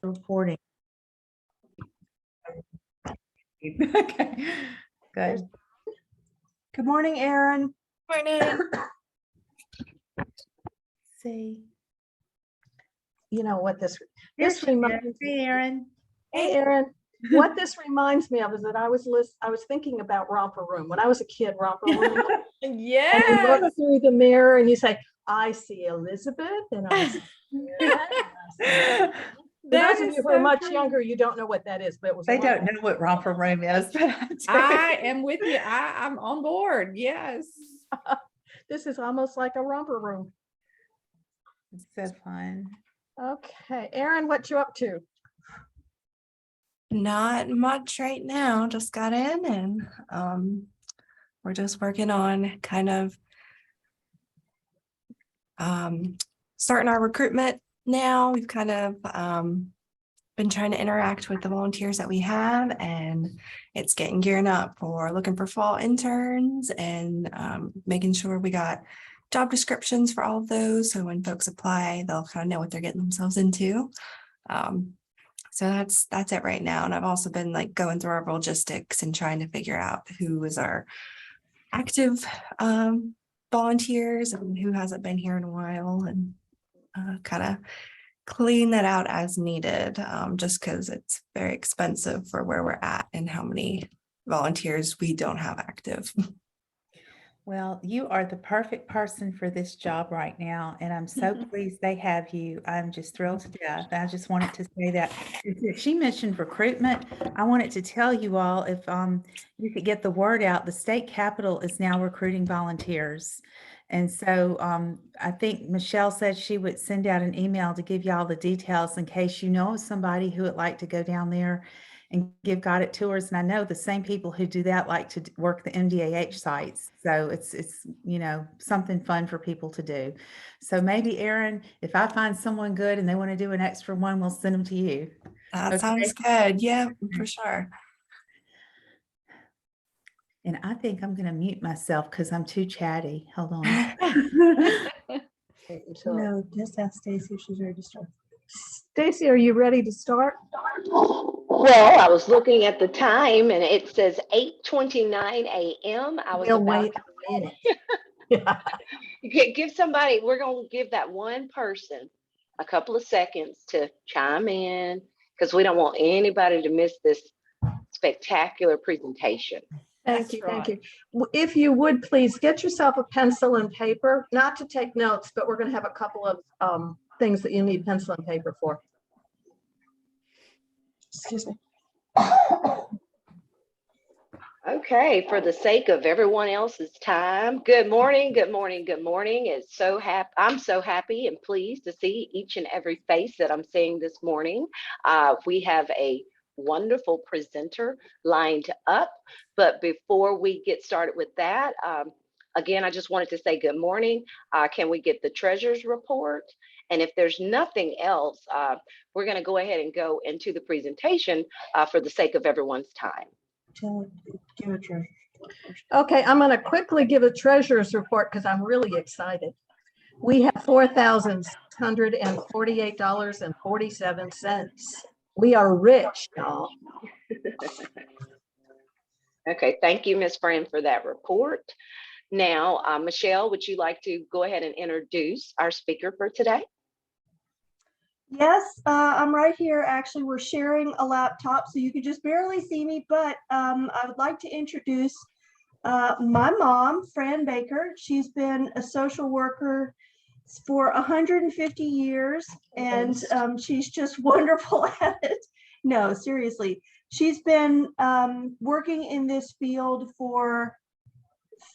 Reporting. Okay, good. Good morning, Erin. Morning. See, you know what this Here this she reminds is. Hey, Erin. Hey, Erin. What this reminds me of is that I was thinking about Romper Room when I was a kid. Romper Room. And you Yes. look through the mirror and you say, "I see Elizabeth," and I see. For those of you who are much younger, you don't know what that is, but it was. They don't know what Romper Room is, but I am with you. I'm on board. Yes. This is almost like a Romper Room. It's so fun. Okay, Erin, what you up to? Not much right now. Just got in and we're just working on kind of starting our recruitment now. We've kind of been trying to interact with the volunteers that we have, and it's getting gearing up for looking for fall interns and making sure we got job descriptions for all of those. So when folks apply, they'll kind of know what they're getting themselves into. So that's it right now. And I've also been like going through our logistics and trying to figure out who is our active volunteers and who hasn't been here in a while, and kind of clean that out as needed, just because it's very expensive for where we're at and how many volunteers we don't have active. Well, you are the perfect person for this job right now, and I'm so pleased they have you. I'm just thrilled to death. I just wanted to say that. If she mentioned recruitment, I wanted to tell you all, if you could get the word out, the state capitol is now recruiting volunteers. And so I think Michelle said she would send out an email to give you all the details in case you know of somebody who would like to go down there and give guided tours. And I know the same people who do that like to work the MDAH sites. So it's something fun for people to do. So maybe, Erin, if I find someone good and they want to do an extra one, we'll send them to you. That sounds good. Yeah, for sure. And I think I'm going to mute myself because I'm too chatty. Hold on. No, just ask Stacy if she's ready to start. Stacy, are you ready to start? Well, I was looking at the time and it says 8:29 a.m. I was We'll about wait a minute. give somebody, we're going to give that one person a couple of seconds to chime in because we don't want anybody to miss this spectacular presentation. Thank you. Thank you. If you would please get yourself a pencil and paper, not to take notes, but we're going to have a couple of things that you need pencil and paper for. Excuse me. Okay, for the sake of everyone else's time, good morning, good morning, good morning. It's so happy. I'm so happy and pleased to see each and every face that I'm seeing this morning. We have a wonderful presenter lined up, but before we get started with that, again, I just wanted to say good morning. Can we get the treasurer's report? And if there's nothing else, we're going to go ahead and go into the presentation for the sake of everyone's time. Okay, I'm going to quickly give a treasurer's report because I'm really excited. We have $4,648.47. We are rich, y'all. Okay, thank you, Ms. Fran, for that report. Now, Michelle, would you like to go ahead and introduce our speaker for today? Yes, I'm right here. Actually, we're sharing a laptop, so you can just barely see me, but I would like to introduce my mom, Fran Baker. She's been a social worker for 150 years, and she's just wonderful at it. No, seriously. She's been working in this field for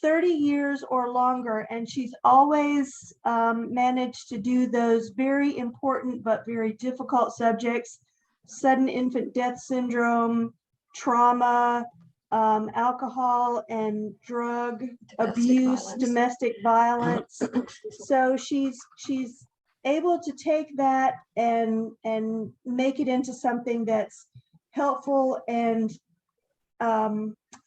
30 years or longer, and she's always managed to do those very important but very difficult subjects: sudden infant death syndrome, trauma, alcohol and drug abuse, domestic violence. So she's able to take that and make it into something that's helpful and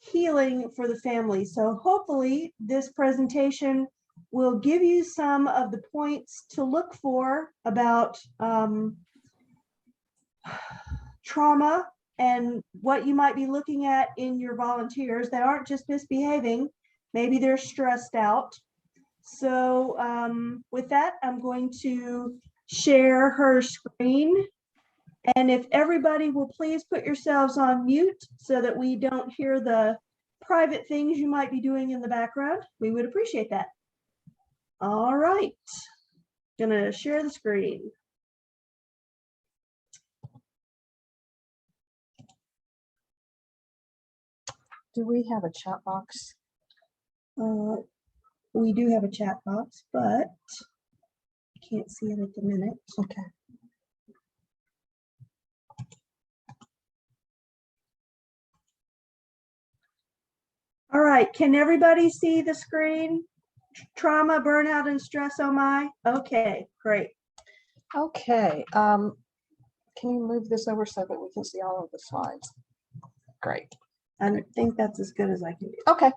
healing for the family. So hopefully this presentation will give you some of the points to look for about trauma and what you might be looking at in your volunteers that aren't just misbehaving. Maybe they're stressed out. So with that, I'm going to share her screen. And if everybody will please put yourselves on mute so that we don't hear the private things you might be doing in the background, we would appreciate that. All right, gonna share the screen. Do we have a chat box? We do have a chat box, but can't see it at the minute. Okay. All right, can everybody see the screen? Trauma, burnout, and stress, oh my. Okay, great. Okay. Can you move this over so that we can see all of the slides? Great. I think that's as good as I can do. Okay.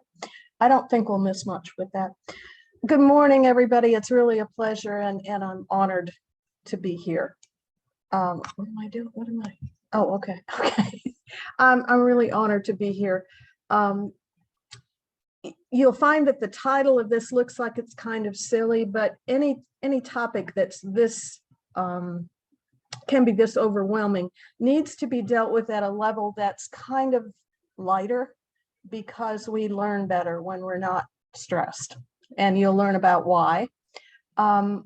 I don't think we'll miss much with that. Good morning, everybody. It's really a pleasure, and I'm honored to be here. What am I doing? What am I? Oh, okay. Okay. I'm really honored to be here. You'll find that the title of this looks like it's kind of silly, but any topic that's this can be this overwhelming needs to be dealt with at a level that's kind of lighter, because we learn better when we're not stressed, and you'll learn about why.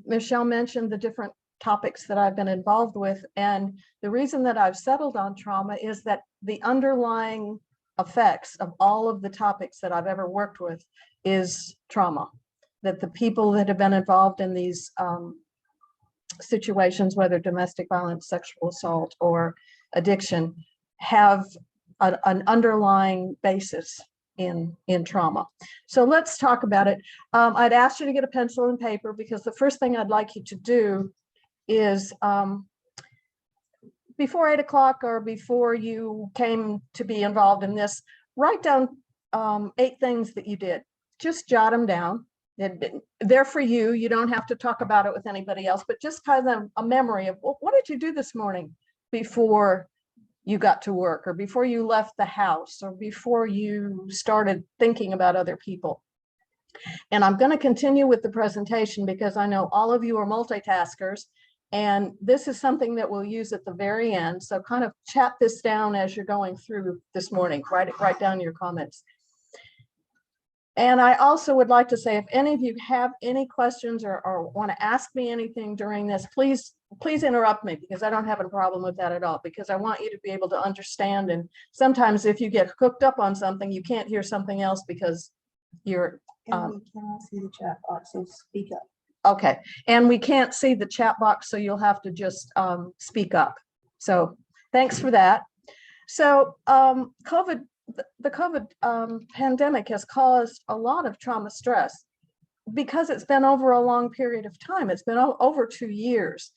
Michelle mentioned the different topics that I've been involved with, and the reason that I've settled on trauma is that the underlying effects of all of the topics that I've ever worked with is trauma, that the people that have been involved in these situations, whether domestic violence, sexual assault, or addiction, have an underlying basis in trauma. So let's talk about it. I'd asked you to get a pencil and paper, because the first thing I'd like you to do is before 8 o'clock or before you came to be involved in this, write down 8 things that you did. Just jot them down. They're for you. You don't have to talk about it with anybody else, but just kind of a memory of, well, what did you do this morning before you got to work, or before you left the house, or before you started thinking about other people. And I'm going to continue with the presentation because I know all of you are multitaskers, and this is something that we'll use at the very end. So kind of chat this down as you're going through this morning. Write down your comments. And I also would like to say, if any of you have any questions or want to ask me anything during this, please interrupt me, because I don't have a problem with that at all, because I want you to be able to understand. And sometimes if you get hooked up on something, you can't hear something else because you're And we cannot see the chat box, so speak up. okay. And we can't see the chat box, so you'll have to just speak up. So thanks for that. So the COVID pandemic has caused a lot of trauma stress, because it's been over a long period of time. It's been over 2 years.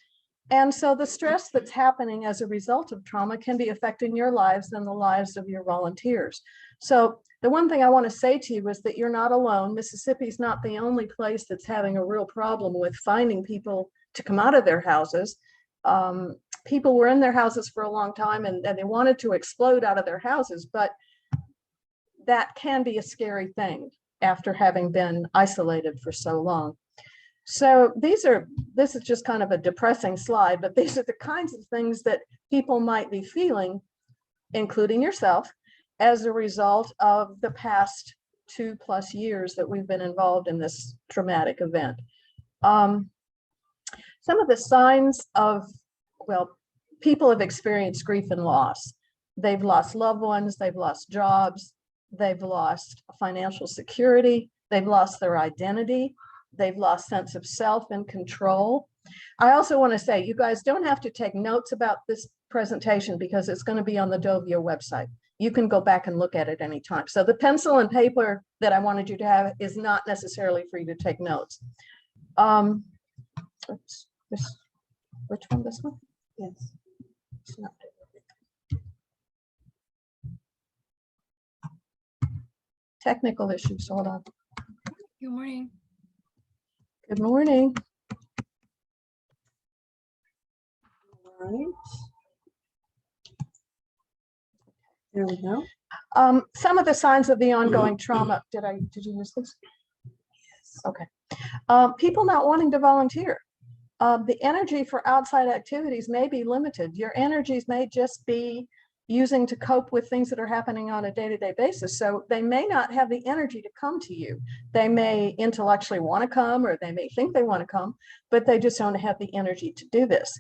And so the stress that's happening as a result of trauma can be affecting your lives and the lives of your volunteers. So the one thing I want to say to you is that you're not alone. Mississippi's not the only place that's having a real problem with finding people to come out of their houses. People were in their houses for a long time, and they wanted to explode out of their houses, but that can be a scary thing after having been isolated for so long. So this is just kind of a depressing slide, but these are the kinds of things that people might be feeling, including yourself, as a result of the past 2+ years that we've been involved in this traumatic event. Some of the signs of, well, people have experienced grief and loss. They've lost loved ones, they've lost jobs, they've lost financial security, they've lost their identity, they've lost sense of self and control. I also want to say, you guys don't have to take notes about this presentation because it's going to be on the DOVIA website. You can go back and look at it anytime. So the pencil and paper that I wanted you to have is not necessarily for you to take notes. Oops, which one, this one? Yes. It's not. Technical issues, hold on. Good morning. Good morning. All right. There we go. Some of the signs of the ongoing trauma, did you use this? Yes. Okay. People not wanting to volunteer. The energy for outside activities may be limited. Your energies may just be using to cope with things that are happening on a day-to-day basis. So they may not have the energy to come to you. They may intellectually want to come, or they may think they want to come, but they just don't have the energy to do this.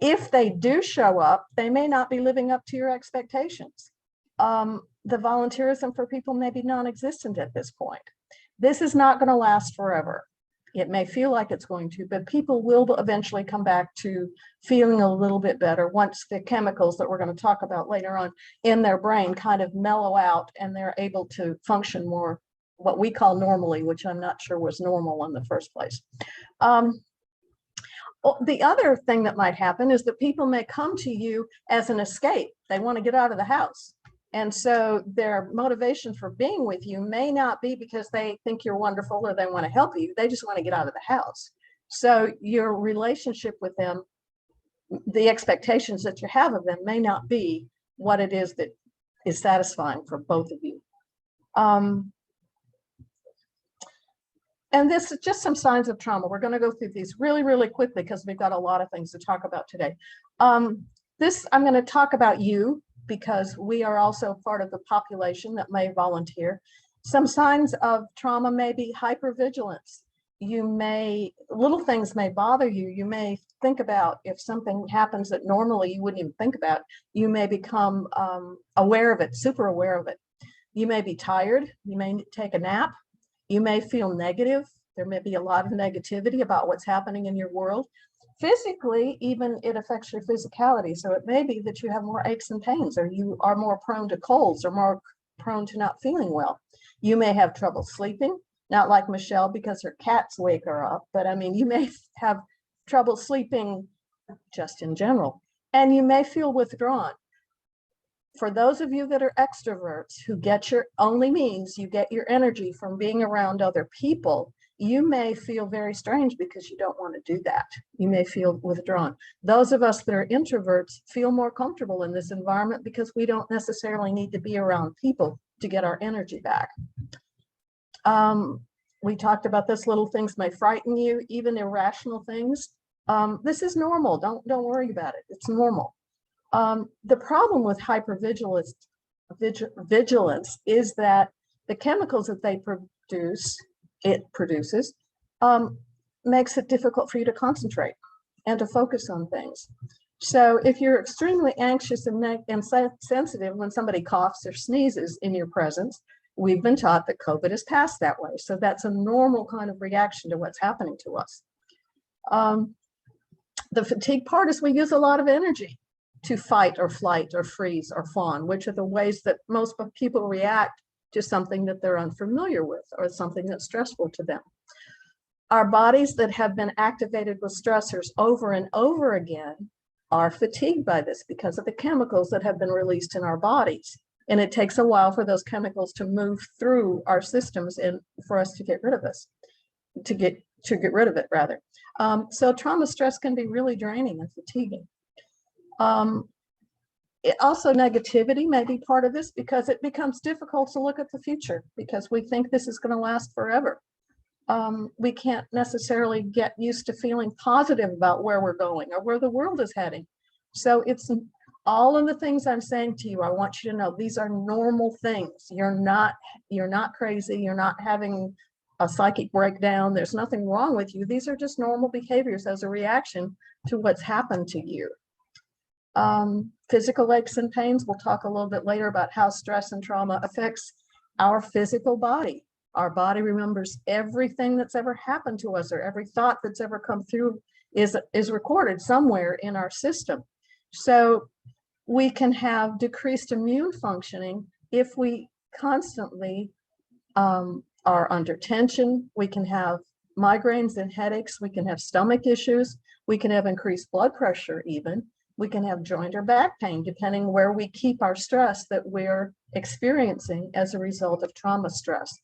If they do show up, they may not be living up to your expectations. The volunteerism for people may be non-existent at this point. This is not going to last forever. It may feel like it's going to, but people will eventually come back to feeling a little bit better once the chemicals that we're going to talk about later on in their brain kind of mellow out and they're able to function more what we call normally, which I'm not sure was normal in the first place. The other thing that might happen is that people may come to you as an escape. They want to get out of the house. And so their motivation for being with you may not be because they think you're wonderful or they want to help you. They just want to get out of the house. So your relationship with them, the expectations that you have of them may not be what it is that is satisfying for both of you. And this is just some signs of trauma. We're going to go through these really, really quickly because we've got a lot of things to talk about today. I'm going to talk about you, because we are also part of the population that may volunteer. Some signs of trauma may be hypervigilance. Little things may bother you. You may think about if something happens that normally you wouldn't even think about, you may become aware of it, super aware of it. You may be tired. You may take a nap. You may feel negative. There may be a lot of negativity about what's happening in your world. Physically, even it affects your physicality. So it may be that you have more aches and pains, or you are more prone to colds, or more prone to not feeling well. You may have trouble sleeping, not like Michelle because her cats wake her up, but I mean, you may have trouble sleeping just in general, and you may feel withdrawn. For those of you that are extroverts who get your energy from being around other people, you may feel very strange because you don't want to do that. You may feel withdrawn. Those of us that are introverts feel more comfortable in this environment because we don't necessarily need to be around people to get our energy back. We talked about this. Little things may frighten you, even irrational things. This is normal. Don't worry about it. It's normal. The problem with hypervigilance is that the chemicals that it produces makes it difficult for you to concentrate and to focus on things. So if you're extremely anxious and sensitive when somebody coughs or sneezes in your presence, we've been taught that COVID is passed that way. So that's a normal kind of reaction to what's happening to us. The fatigue part is we use a lot of energy to fight or flight or freeze or fawn, which are the ways that most people react to something that they're unfamiliar with or something that's stressful to them. Our bodies that have been activated with stressors over and over again are fatigued by this because of the chemicals that have been released in our bodies. And it takes a while for those chemicals to move through our systems and for us to get rid of it rather. So trauma stress can be really draining and fatiguing. Also, negativity may be part of this because it becomes difficult to look at the future because we think this is going to last forever. We can't necessarily get used to feeling positive about where we're going or where the world is heading. So it's all of the things I'm saying to you. I want you to know these are normal things. You're not crazy. You're not having a psychic breakdown. There's nothing wrong with you. These are just normal behaviors as a reaction to what's happened to you. physical aches and pains. We'll talk a little bit later about how stress and trauma affects our physical body. Our body remembers everything that's ever happened to us, or every thought that's ever come through is recorded somewhere in our system. So we can have decreased immune functioning if we constantly are under tension. We can have migraines and headaches. We can have stomach issues. We can have increased blood pressure even. We can have joint or back pain, depending where we keep our stress that we're experiencing as a result of trauma stress.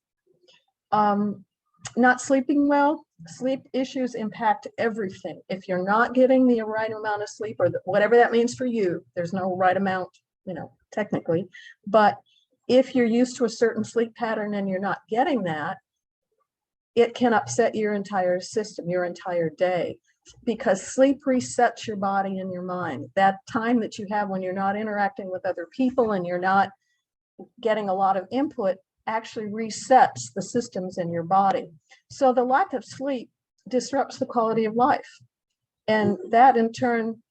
Not sleeping well, sleep issues impact everything. If you're not getting the right amount of sleep, or whatever that means for you, there's no right amount, technically, but if you're used to a certain sleep pattern and you're not getting that, it can upset your entire system, your entire day, because sleep resets your body and your mind. That time that you have when you're not interacting with other people and you're not getting a lot of input actually resets the systems in your body. So the lack of sleep disrupts the quality of life. And that in turn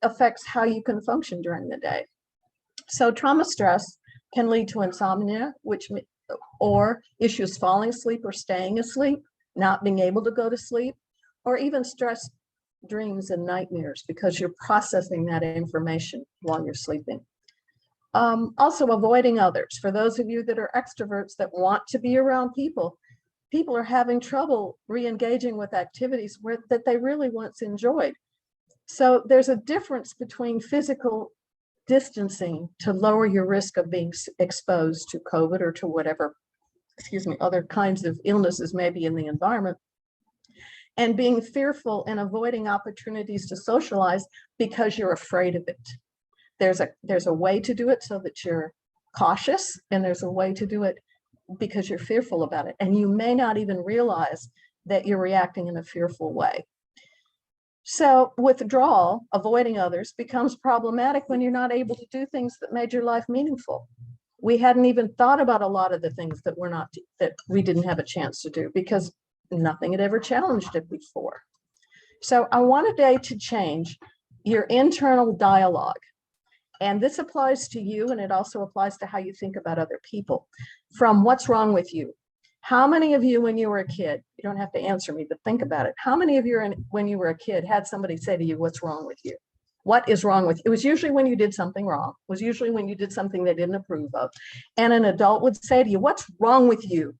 affects how you can function during the day. So trauma stress can lead to insomnia, or issues falling asleep or staying asleep, not being able to go to sleep, or even stress dreams and nightmares because you're processing that information while you're sleeping. Also avoiding others. For those of you that are extroverts that want to be around people are having trouble re-engaging with activities that they really once enjoyed. So there's a difference between physical distancing to lower your risk of being exposed to COVID or to whatever, other kinds of illnesses maybe in the environment, and being fearful and avoiding opportunities to socialize because you're afraid of it. There's a way to do it so that you're cautious, and there's a way to do it because you're fearful about it. And you may not even realize that you're reacting in a fearful way. So withdrawal, avoiding others, becomes problematic when you're not able to do things that made your life meaningful. We hadn't even thought about a lot of the things that we didn't have a chance to do because nothing had ever challenged it before. So I want today to change your internal dialogue. And this applies to you, and it also applies to how you think about other people. From what's wrong with you? How many of you, when you were a kid, you don't have to answer me, but think about it. How many of you, when you were a kid, had somebody say to you, what's wrong with you? What is wrong with you? It was usually when you did something wrong. It was usually when you did something they didn't approve of. And an adult would say to you, what's wrong with you?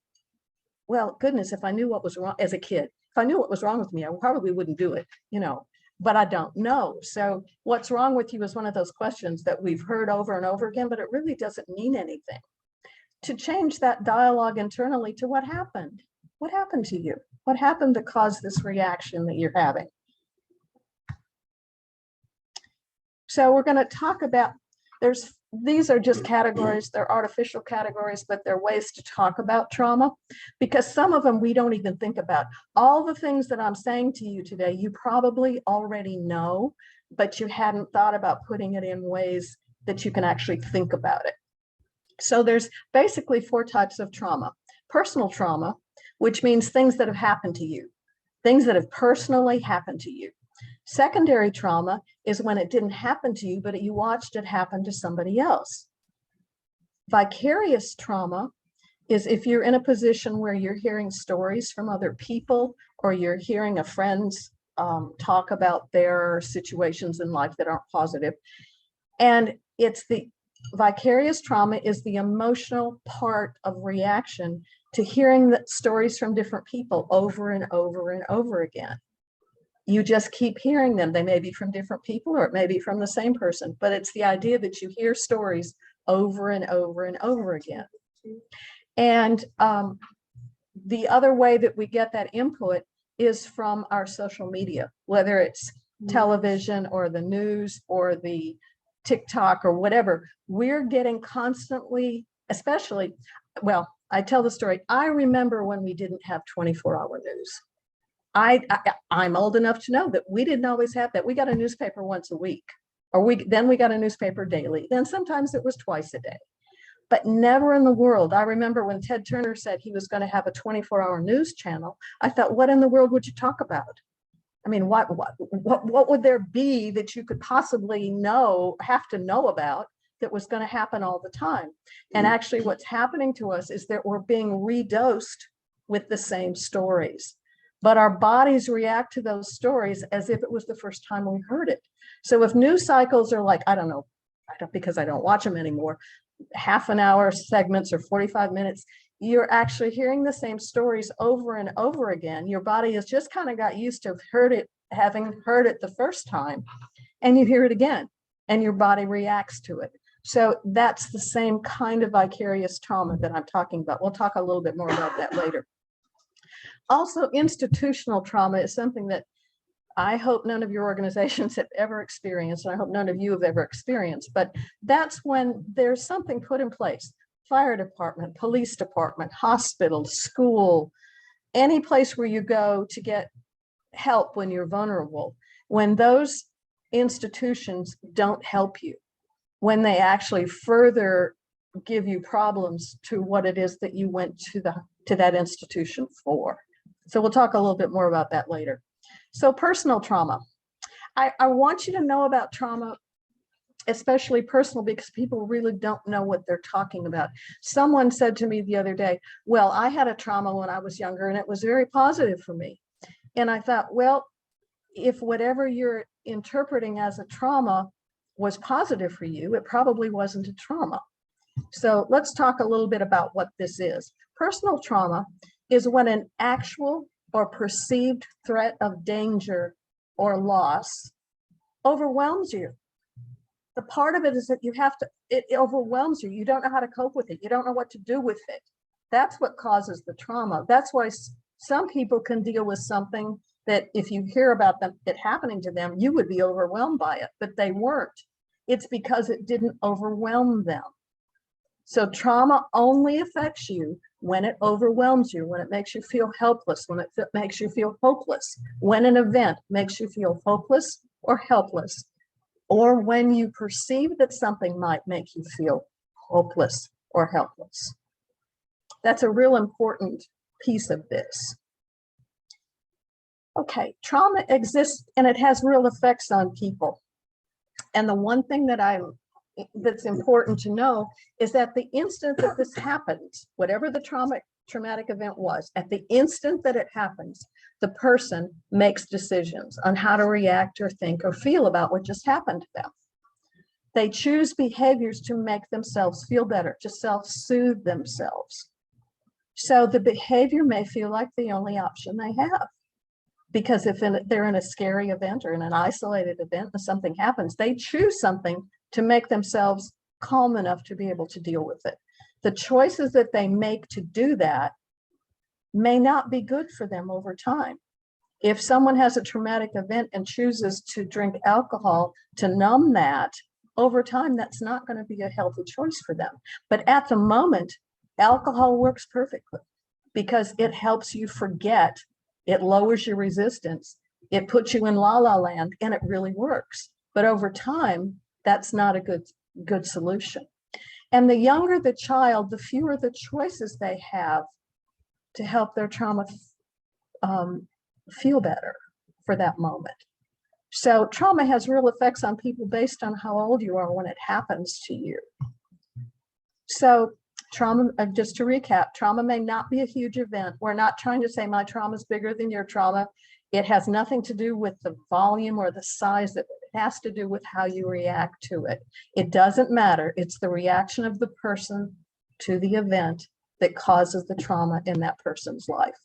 Well, goodness, if I knew what was wrong as a kid, if I knew what was wrong with me, I probably wouldn't do it, but I don't know. So what's wrong with you is one of those questions that we've heard over and over again, but it really doesn't mean anything. To change that dialogue internally to what happened? What happened to you? What happened to cause this reaction that you're having? So we're going to talk about, these are just categories, they're artificial categories, but they're ways to talk about trauma, because some of them we don't even think about. All the things that I'm saying to you today, you probably already know, but you hadn't thought about putting it in ways that you can actually think about it. So there's basically 4 types of trauma. Personal trauma, which means things that have happened to you, things that have personally happened to you. Secondary trauma is when it didn't happen to you, but you watched it happen to somebody else. Vicarious trauma is if you're in a position where you're hearing stories from other people, or you're hearing a friend's talk about their situations in life that aren't positive. And it's the vicarious trauma is the emotional part of reaction to hearing the stories from different people over and over and over again. You just keep hearing them. They may be from different people, or it may be from the same person, but it's the idea that you hear stories over and over and over again. And the other way that we get that input is from our social media, whether it's television or the news or the TikTok or whatever. We're getting constantly, especially, well, I tell the story. I remember when we didn't have 24-hour news. I'm old enough to know that we didn't always have that. We got a newspaper once a week, or then we got a newspaper daily. Then sometimes it was twice a day, but never in the world. I remember when Ted Turner said he was going to have a 24-hour news channel, I thought, what in the world would you talk about? I mean, what would there be that you could possibly have to know about that was going to happen all the time? And actually what's happening to us is that we're being redosed with the same stories, but our bodies react to those stories as if it was the first time we heard it. So if news cycles are like, I don't know, because I don't watch them anymore, half an hour segments or 45 minutes, you're actually hearing the same stories over and over again. Your body has just kind of got used to having heard it the first time, and you hear it again, and your body reacts to it. So that's the same kind of vicarious trauma that I'm talking about. We'll talk a little bit more about that later. Also, institutional trauma is something that I hope none of your organizations have ever experienced, and I hope none of you have ever experienced, but that's when there's something put in place. Fire department, police department, hospital, school, any place where you go to get help when you're vulnerable, when those institutions don't help you, when they actually further give you problems to what it is that you went to that institution for. So we'll talk a little bit more about that later. So personal trauma. I want you to know about trauma, especially personal, because people really don't know what they're talking about. Someone said to me the other day, well, I had a trauma when I was younger and it was very positive for me. And I thought, well, if whatever you're interpreting as a trauma was positive for you, it probably wasn't a trauma. So let's talk a little bit about what this is. Personal trauma is when an actual or perceived threat of danger or loss overwhelms you. The part of it is that it overwhelms you. You don't know how to cope with it. You don't know what to do with it. That's what causes the trauma. That's why some people can deal with something that if you hear about it happening to them, you would be overwhelmed by it, but they weren't. It's because it didn't overwhelm them. So trauma only affects you when it overwhelms you, when it makes you feel helpless, when it makes you feel hopeless, when an event makes you feel hopeless or helpless, or when you perceive that something might make you feel hopeless or helpless. That's a real important piece of this. Okay, trauma exists and it has real effects on people. And the one thing that's important to know is that the instant that this happens, whatever the traumatic event was, at the instant that it happens, the person makes decisions on how to react or think or feel about what just happened to them. They choose behaviors to make themselves feel better, to self-soothe themselves. So the behavior may feel like the only option they have. Because if they're in a scary event or in an isolated event and something happens, they choose something to make themselves calm enough to be able to deal with it. The choices that they make to do that may not be good for them over time. If someone has a traumatic event and chooses to drink alcohol to numb that, over time, that's not going to be a healthy choice for them. But at the moment, alcohol works perfectly because it helps you forget. It lowers your resistance. It puts you in la-la land, and it really works. But over time, that's not a good solution. And the younger the child, the fewer the choices they have to help their trauma feel better for that moment. So trauma has real effects on people based on how old you are when it happens to you. So trauma, just to recap, trauma may not be a huge event. We're not trying to say my trauma is bigger than your trauma. It has nothing to do with the volume or the size of it. It has to do with how you react to it. It doesn't matter. It's the reaction of the person to the event that causes the trauma in that person's life.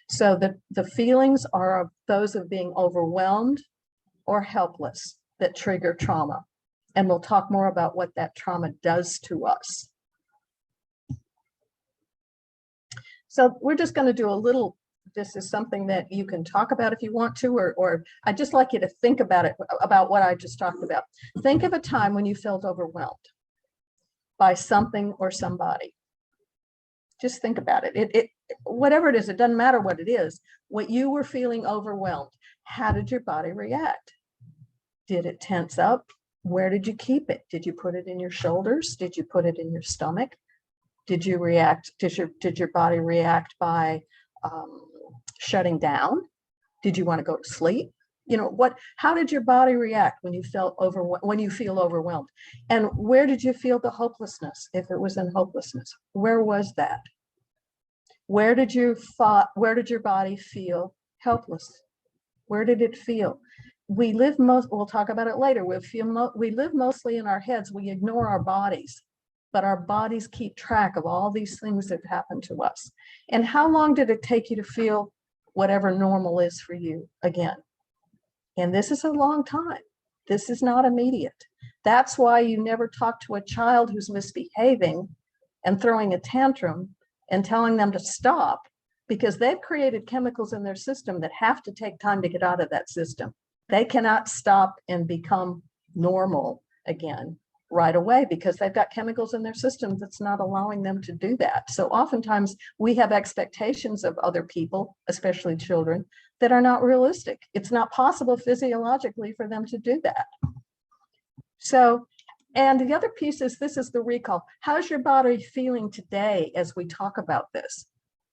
So the feelings are those of being overwhelmed or helpless that trigger trauma. And we'll talk more about what that trauma does to us. So we're just going to do a little, this is something that you can talk about if you want to, or I'd just like you to think about it, about what I just talked about. Think of a time when you felt overwhelmed by something or somebody. Just think about it. Whatever it is, it doesn't matter what it is. What you were feeling overwhelmed, how did your body react? Did it tense up? Where did you keep it? Did you put it in your shoulders? Did you put it in your stomach? Did you react? Did your body react by shutting down? Did you want to go to sleep? You know, how did your body react when you felt when you feel overwhelmed? And where did you feel the hopelessness? If it was in hopelessness, where was that? Where did your body feel helpless? Where did it feel? We'll talk about it later. We live mostly in our heads. We ignore our bodies, but our bodies keep track of all these things that happen to us. And how long did it take you to feel whatever normal is for you again? And this is a long time. This is not immediate. That's why you never talk to a child who's misbehaving and throwing a tantrum and telling them to stop, because they've created chemicals in their system that have to take time to get out of that system. They cannot stop and become normal again right away because they've got chemicals in their system that's not allowing them to do that. So oftentimes we have expectations of other people, especially children, that are not realistic. It's not possible physiologically for them to do that. So, and the other piece is, this is the recall. How's your body feeling today as we talk about this?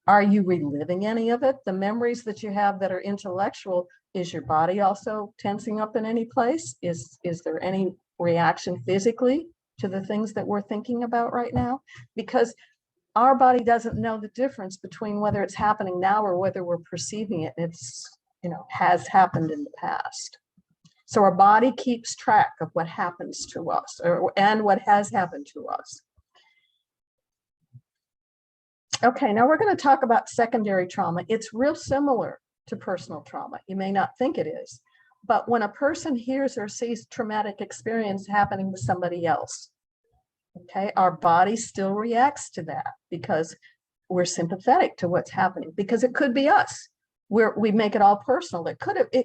Are you reliving any of it? The memories that you have that are intellectual, is your body also tensing up in any place? Is there any reaction physically to the things that we're thinking about right now? Because our body doesn't know the difference between whether it's happening now or whether we're perceiving it. It's, you know, has happened in the past. So our body keeps track of what happens to us and what has happened to us. Okay, now we're going to talk about secondary trauma. It's real similar to personal trauma. You may not think it is, but when a person hears or sees traumatic experience happening to somebody else, okay, our body still reacts to that because we're sympathetic to what's happening, because it could be us. We make it all personal. It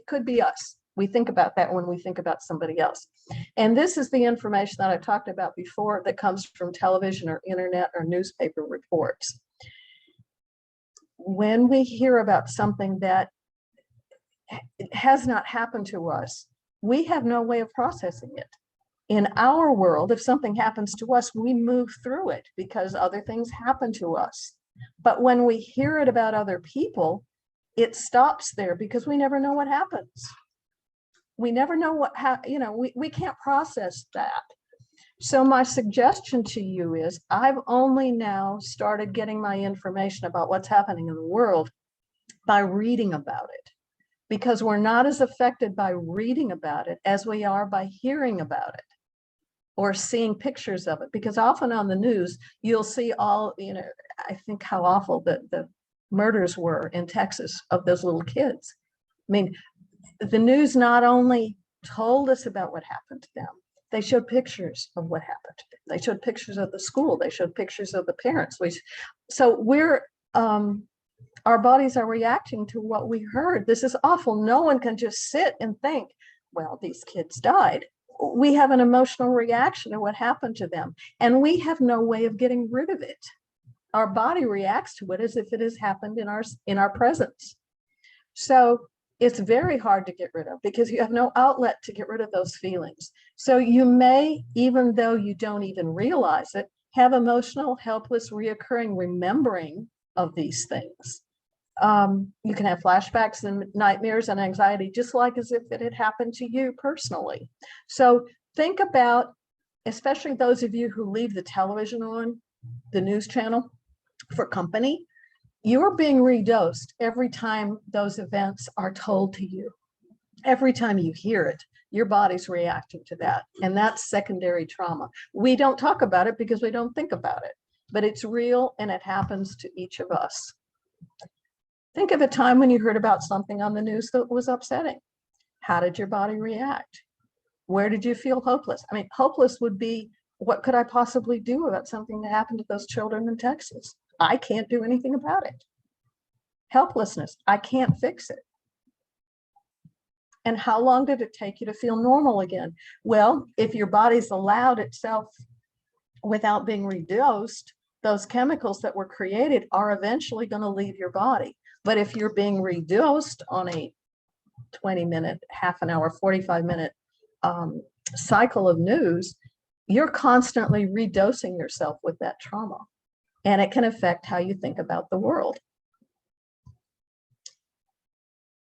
could be us. We think about that when we think about somebody else. And this is the information that I talked about before that comes from television or internet or newspaper reports. When we hear about something that has not happened to us, we have no way of processing it. In our world, if something happens to us, we move through it because other things happen to us. But when we hear it about other people, it stops there because we never know what happens. We never know we can't process that. So my suggestion to you is, I've only now started getting my information about what's happening in the world by reading about it, because we're not as affected by reading about it as we are by hearing about it or seeing pictures of it. Because often on the news, you'll see all, I think how awful the murders were in Texas of those little kids. I mean, the news not only told us about what happened to them, they showed pictures of what happened to them. They showed pictures of the school. They showed pictures of the parents. Our bodies are reacting to what we heard. This is awful. No one can just sit and think, well, these kids died. We have an emotional reaction to what happened to them, and we have no way of getting rid of it. Our body reacts to it as if it has happened in our presence. So it's very hard to get rid of because you have no outlet to get rid of those feelings. So you may, even though you don't even realize it, have emotional, helpless, reoccurring remembering of these things. You can have flashbacks and nightmares and anxiety, just like as if it had happened to you personally. So think about, especially those of you who leave the television on, the news channel for company, you're being redosed every time those events are told to you. Every time you hear it, your body's reacting to that. And that's secondary trauma. We don't talk about it because we don't think about it, but it's real and it happens to each of us. Think of a time when you heard about something on the news that was upsetting. How did your body react? Where did you feel hopeless? I mean, hopeless would be, what could I possibly do about something that happened to those children in Texas? I can't do anything about it. Helplessness, I can't fix it. And how long did it take you to feel normal again? Well, if your body's allowed itself without being redosed, those chemicals that were created are eventually going to leave your body. But if you're being redosed on a 20-minute, half an hour, 45-minute cycle of news, you're constantly redosing yourself with that trauma. And it can affect how you think about the world.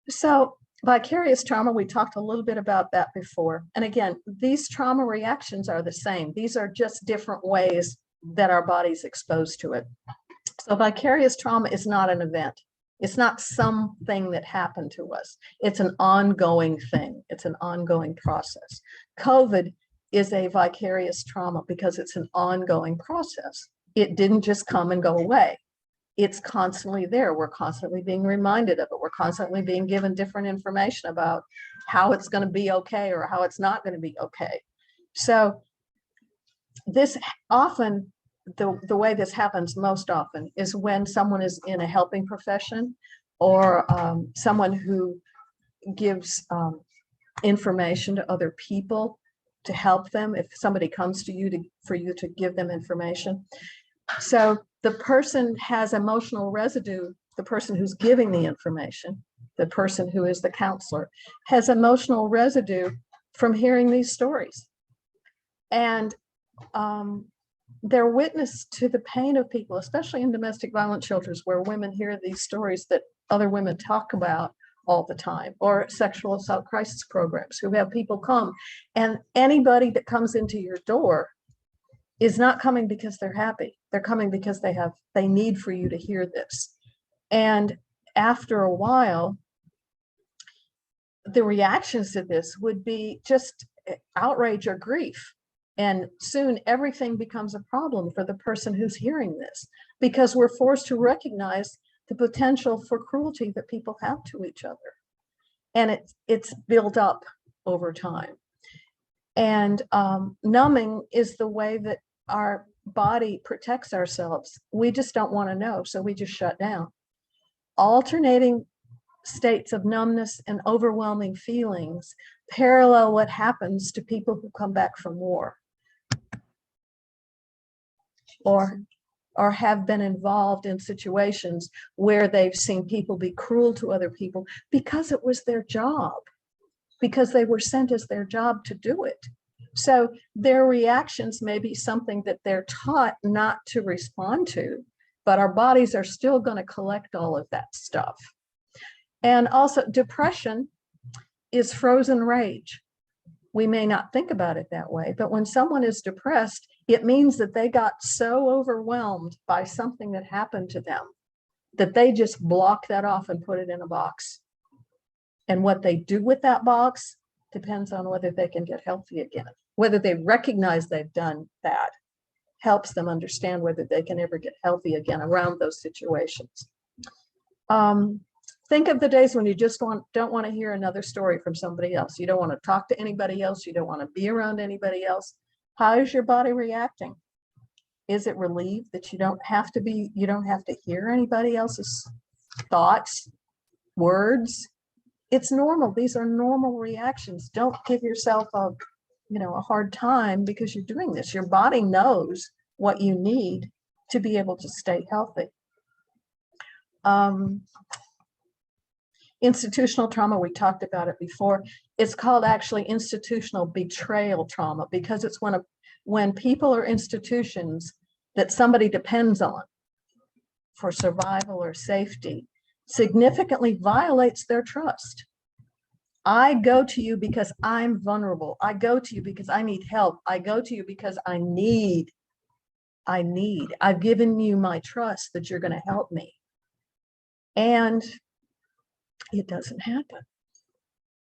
So Vicarious trauma, we talked a little bit about that before. And again, these trauma reactions are the same. These are just different ways that our body's exposed to it. So vicarious trauma is not an event. It's not something that happened to us. It's an ongoing thing. It's an ongoing process. COVID is a vicarious trauma because it's an ongoing process. It didn't just come and go away. It's constantly there. We're constantly being reminded of it. We're constantly being given different information about how it's going to be okay or how it's not going to be okay. So this often, the way this happens most often is when someone is in a helping profession or someone who gives information to other people to help them. If somebody comes to you for you to give them information. So the person has emotional residue, the person who's giving the information, the person who is the counselor, has emotional residue from hearing these stories. And they're witness to the pain of people, especially in domestic violence shelters where women hear these stories that other women talk about all the time, or sexual assault crisis programs who have people come, and anybody that comes into your door is not coming because they're happy. They're coming because they need for you to hear this. And after a while, the reactions to this would be just outrage or grief. And soon everything becomes a problem for the person who's hearing this, because we're forced to recognize the potential for cruelty that people have to each other. And it's built up over time. And numbing is the way that our body protects ourselves. We just don't want to know, so we just shut down. Alternating states of numbness and overwhelming feelings parallel what happens to people who come back from war or have been involved in situations where they've seen people be cruel to other people because it was their job, because they were sent as their job to do it. So their reactions may be something that they're taught not to respond to, but our bodies are still going to collect all of that stuff. And also depression is frozen rage. We may not think about it that way, but when someone is depressed, it means that they got so overwhelmed by something that happened to them that they just block that off and put it in a box. And what they do with that box depends on whether they can get healthy again. Whether they recognize they've done that helps them understand whether they can ever get healthy again around those situations. Think of the days when you just don't want to hear another story from somebody else. You don't want to talk to anybody else. You don't want to be around anybody else. How is your body reacting? Is it relieved that you don't have to hear anybody else's thoughts, words? It's normal. These are normal reactions. Don't give yourself a hard time because you're doing this. Your body knows what you need to be able to stay healthy. Institutional trauma, we talked about it before. It's called actually institutional betrayal trauma because it's when people or institutions that somebody depends on for survival or safety significantly violates their trust. I go to you because I'm vulnerable. I go to you because I need help. I go to you because I need. I've given you my trust that you're going to help me. And it doesn't happen.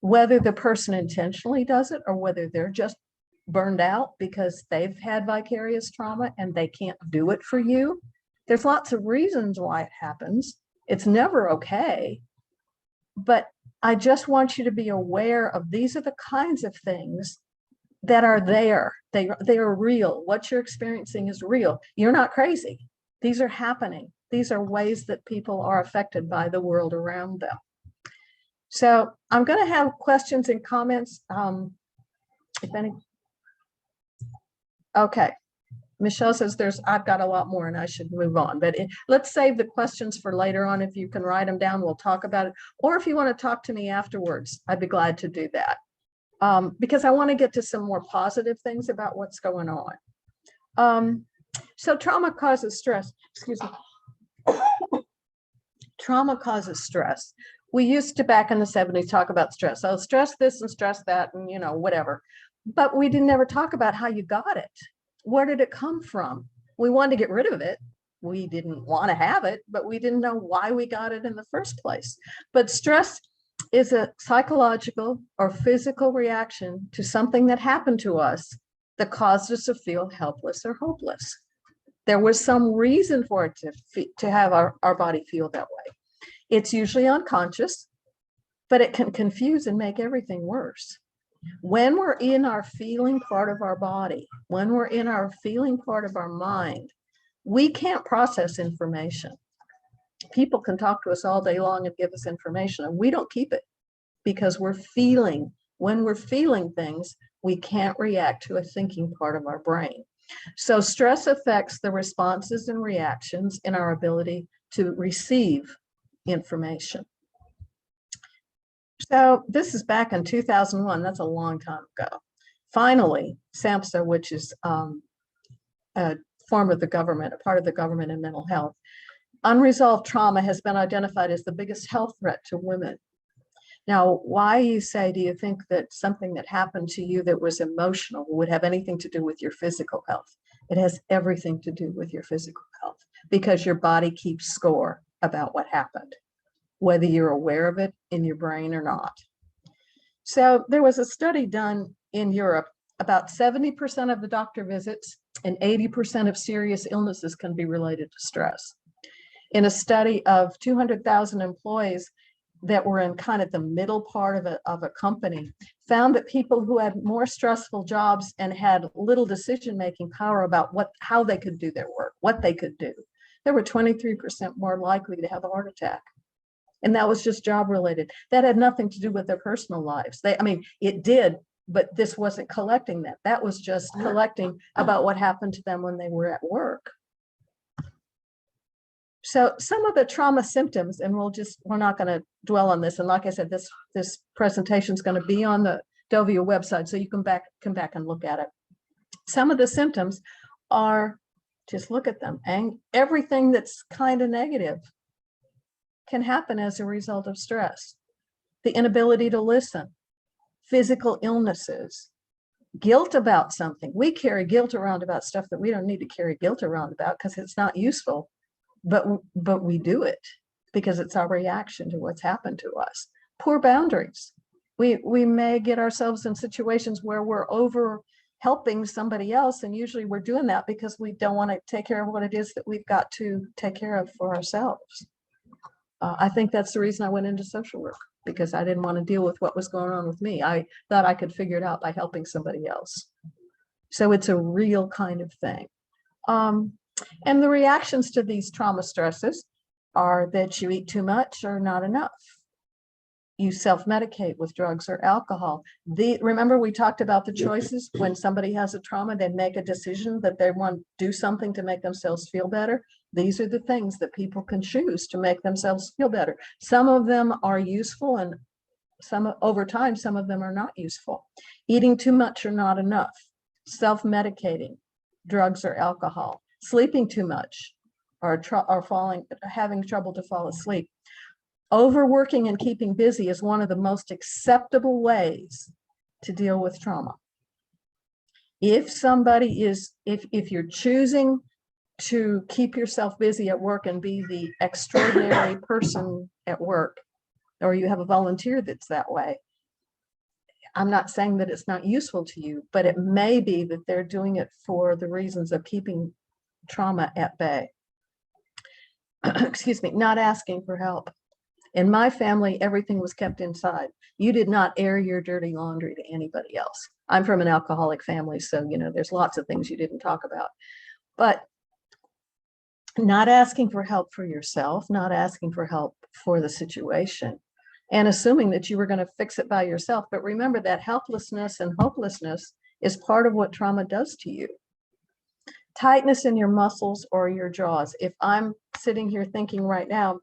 Whether the person intentionally does it or whether they're just burned out because they've had vicarious trauma and they can't do it for you. There's lots of reasons why it happens. It's never okay. But I just want you to be aware of these are the kinds of things that are there. They are real. What you're experiencing is real. You're not crazy. These are happening. These are ways that people are affected by the world around them. So I'm going to have questions and comments, if any. Okay. Michelle says I've got a lot more and I should move on, but let's save the questions for later on. If you can write them down, we'll talk about it. Or if you want to talk to me afterwards, I'd be glad to do that. Because I want to get to some more positive things about what's going on. So trauma causes stress, excuse me. trauma causes stress. We used to back in the 70s talk about stress. So stress this and stress that and whatever. But we didn't ever talk about how you got it. Where did it come from? We wanted to get rid of it. We didn't want to have it, but we didn't know why we got it in the first place. But stress is a psychological or physical reaction to something that happened to us that caused us to feel helpless or hopeless. There was some reason for it to have our body feel that way. It's usually unconscious, but it can confuse and make everything worse. When we're in our feeling part of our body, when we're in our feeling part of our mind, we can't process information. People can talk to us all day long and give us information, and we don't keep it because we're feeling. When we're feeling things, we can't react to a thinking part of our brain. So stress affects the responses and reactions in our ability to receive information. So this is back in 2001. That's a long time ago. Finally, SAMHSA, which is a form of the government, a part of the government in mental health, unresolved trauma has been identified as the biggest health threat to women. Now, why do you think that something that happened to you that was emotional would have anything to do with your physical health? It has everything to do with your physical health because your body keeps score about what happened, whether you're aware of it in your brain or not. So there was a study done in Europe. About 70% of the doctor visits and 80% of serious illnesses can be related to stress. In a study of 200,000 employees that were in kind of the middle part of a company, found that people who had more stressful jobs and had little decision-making power about how they could do their work, what they could do, they were 23% more likely to have a heart attack. And that was just job related. That had nothing to do with their personal lives. It did, but this wasn't collecting that. That was just collecting about what happened to them when they were at work. So some of the trauma symptoms, and we're not going to dwell on this. And like I said, this presentation is going to be on the DOVIA website, so you can come back and look at it. Some of the symptoms are, just look at them, and everything that's kind of negative can happen as a result of stress. The inability to listen, physical illnesses, guilt about something. We carry guilt around about stuff that we don't need to carry guilt around about because it's not useful, but we do it because it's our reaction to what's happened to us. Poor boundaries. We may get ourselves in situations where we're over helping somebody else, and usually we're doing that because we don't want to take care of what it is that we've got to take care of for ourselves. I think that's the reason I went into social work, because I didn't want to deal with what was going on with me. I thought I could figure it out by helping somebody else. So it's a real kind of thing. And the reactions to these trauma stresses are that you eat too much or not enough. You self-medicate with drugs or alcohol. Remember we talked about the choices. When somebody has a trauma, they make a decision that they want to do something to make themselves feel better. These are the things that people can choose to make themselves feel better. Some of them are useful, and over time, some of them are not useful. Eating too much or not enough, self-medicating, drugs or alcohol, sleeping too much, or having trouble to fall asleep. Overworking and keeping busy is one of the most acceptable ways to deal with trauma. If you're choosing to keep yourself busy at work and be the extraordinary person at work, or you have a volunteer that's that way, I'm not saying that it's not useful to you, but it may be that they're doing it for the reasons of keeping trauma at bay. Excuse me, not asking for help. In my family, everything was kept inside. You did not air your dirty laundry to anybody else. I'm from an alcoholic family, so there's lots of things you didn't talk about. But not asking for help for yourself, not asking for help for the situation, and assuming that you were going to fix it by yourself. But remember that helplessness and hopelessness is part of what trauma does to you. Tightness in your muscles or your jaws. If I'm sitting here thinking right now,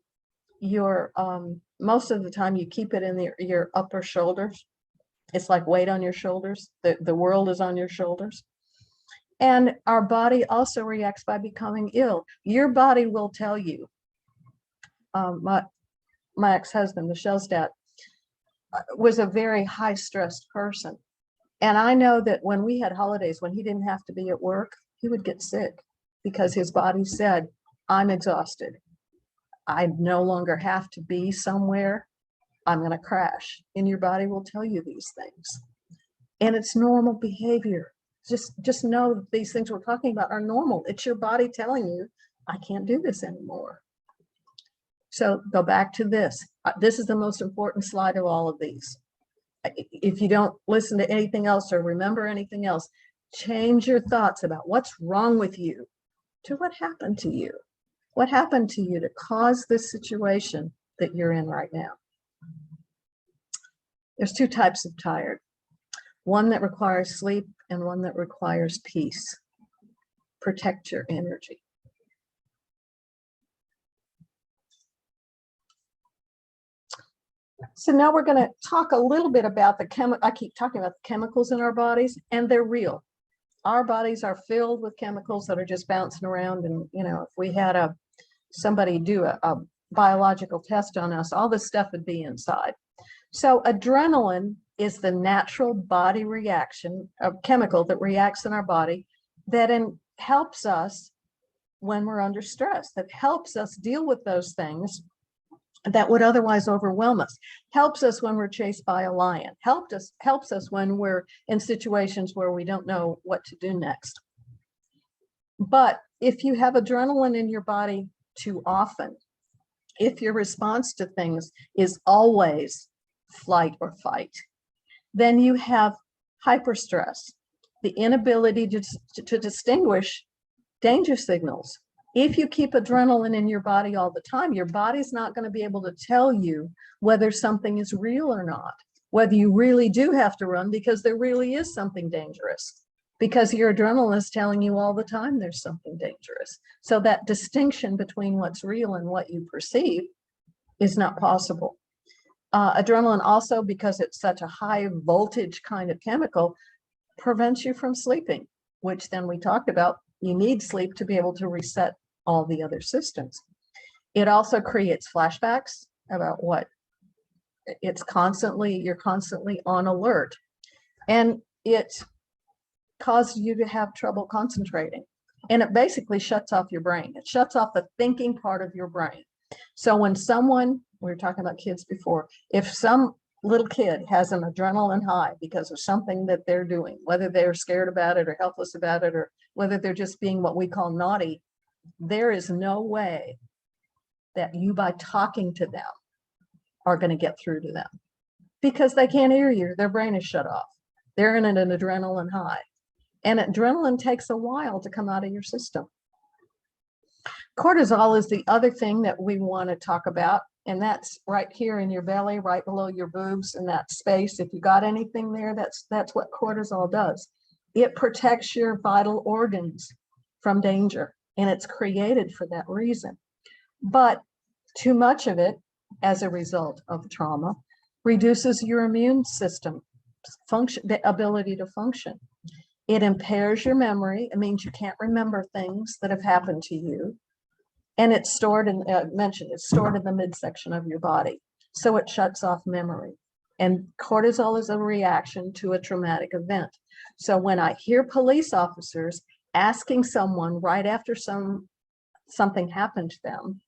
most of the time you keep it in your upper shoulders. It's like weight on your shoulders. The world is on your shoulders. And our body also reacts by becoming ill. Your body will tell you, my ex-husband, Michelle's dad, was a very high stressed person. And I know that when we had holidays, when he didn't have to be at work, he would get sick because his body said, I'm exhausted. I no longer have to be somewhere. I'm going to crash. And your body will tell you these things. And it's normal behavior. Just know that these things we're talking about are normal. It's your body telling you, I can't do this anymore. So go back to this. This is the most important slide of all of these. If you don't listen to anything else or remember anything else, change your thoughts about what's wrong with you to what happened to you. What happened to you to cause this situation that you're in right now? There's two types of tired. One that requires sleep and one that requires peace. Protect your energy. So now we're going to talk a little bit about I keep talking about the chemicals in our bodies, and they're real. Our bodies are filled with chemicals that are just bouncing around. And, you know, if we had somebody do a biological test on us, all this stuff would be inside. So adrenaline is the natural body reaction of chemical that reacts in our body that helps us when we're under stress, that helps us deal with those things that would otherwise overwhelm us, helps us when we're chased by a lion, helps us when we're in situations where we don't know what to do next. But if you have adrenaline in your body too often, if your response to things is always flight or fight, then you have hyperstress, the inability to distinguish danger signals. If you keep adrenaline in your body all the time, your body's not going to be able to tell you whether something is real or not, whether you really do have to run because there really is something dangerous, because your adrenaline is telling you all the time there's something dangerous. So that distinction between what's real and what you perceive is not possible. Adrenaline also, because it's such a high voltage kind of chemical, prevents you from sleeping, which then we talked about. You need sleep to be able to reset all the other systems. It also creates flashbacks about what you're constantly on alert, and it causes you to have trouble concentrating. And it basically shuts off your brain. It shuts off the thinking part of your brain. So when we were talking about kids before, if some little kid has an adrenaline high because of something that they're doing, whether they're scared about it or helpless about it, or whether they're just being what we call naughty, there is no way that you, by talking to them, are going to get through to them, because they can't hear you. Their brain is shut off. They're in an adrenaline high, and adrenaline takes a while to come out of your system. Cortisol is the other thing that we want to talk about, and that's right here in your belly, right below your boobs, in that space. If you got anything there, that's what cortisol does. It protects your vital organs from danger, and it's created for that reason. But too much of it, as a result of trauma, reduces your immune system function, the ability to function. It impairs your memory. It means you can't remember things that have happened to you. And it's stored it's stored in the midsection of your body. So it shuts off memory. And cortisol is a reaction to a traumatic event. So when I hear police officers asking someone right after something happened to them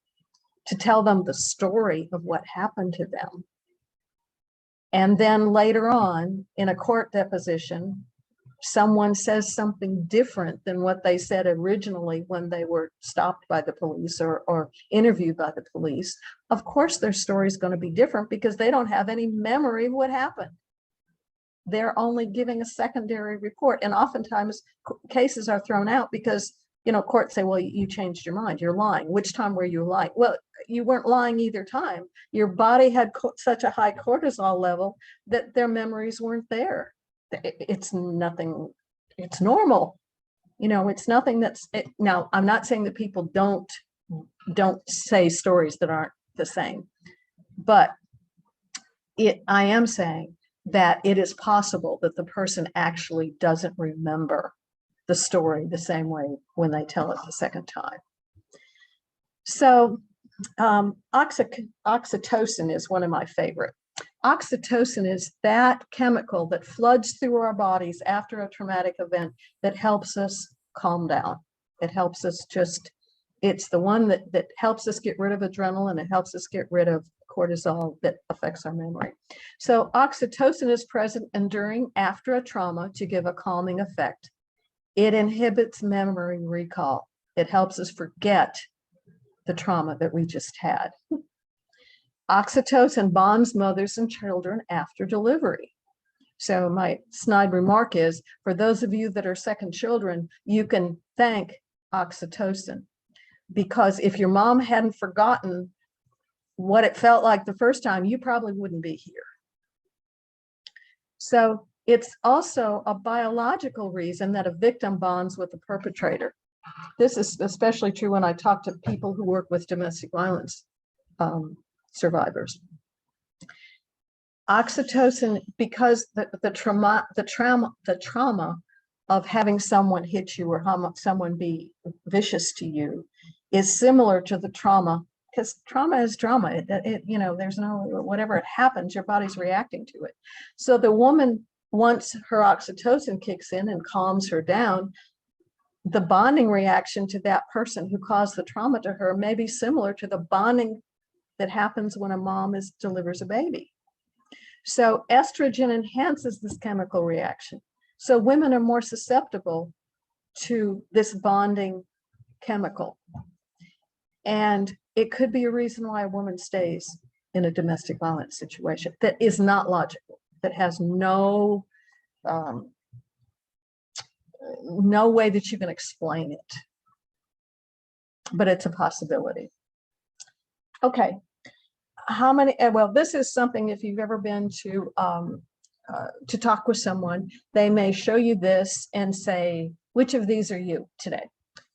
to tell them the story of what happened to them, and then later on in a court deposition, someone says something different than what they said originally when they were stopped by the police or interviewed by the police, of course their story is going to be different, because they don't have any memory of what happened. They're only giving a secondary report, and oftentimes cases are thrown out because, you know, courts say, well, you changed your mind, you're lying. Which time were you lying? Well, you weren't lying either time. Your body had such a high cortisol level that their memories weren't there. It's nothing, it's normal. You know, it's nothing now, I'm not saying that people don't say stories that aren't the same, but I am saying that it is possible that the person actually doesn't remember the story the same way when they tell it the second time. So Oxytocin is one of my favorite. Oxytocin is that chemical that floods through our bodies after a traumatic event that helps us calm down. It helps us it's the one that helps us get rid of adrenaline. It helps us get rid of cortisol that affects our memory. So oxytocin is present and during, after a trauma to give a calming effect. It inhibits memory recall. It helps us forget the trauma that we just had. Oxytocin bonds mothers and children after delivery. So my snide remark is, for those of you that are second children, you can thank oxytocin, because if your mom hadn't forgotten what it felt like the first time, you probably wouldn't be here. So it's also a biological reason that a victim bonds with the perpetrator. This is especially true when I talk to people who work with domestic violence survivors. Oxytocin, because the trauma of having someone hit you or someone be vicious to you is similar to the trauma, because trauma is trauma. There's no, whatever it happens, your body's reacting to it. So the woman, once her oxytocin kicks in and calms her down, the bonding reaction to that person who caused the trauma to her may be similar to the bonding that happens when a mom delivers a baby. So estrogen enhances this chemical reaction. So women are more susceptible to this bonding chemical. And it could be a reason why a woman stays in a domestic violence situation that is not logical, that has no way that you can explain it, but it's a possibility. Okay, how many, well, this is something, if you've ever been to talk with someone, they may show you this and say, which of these are you today?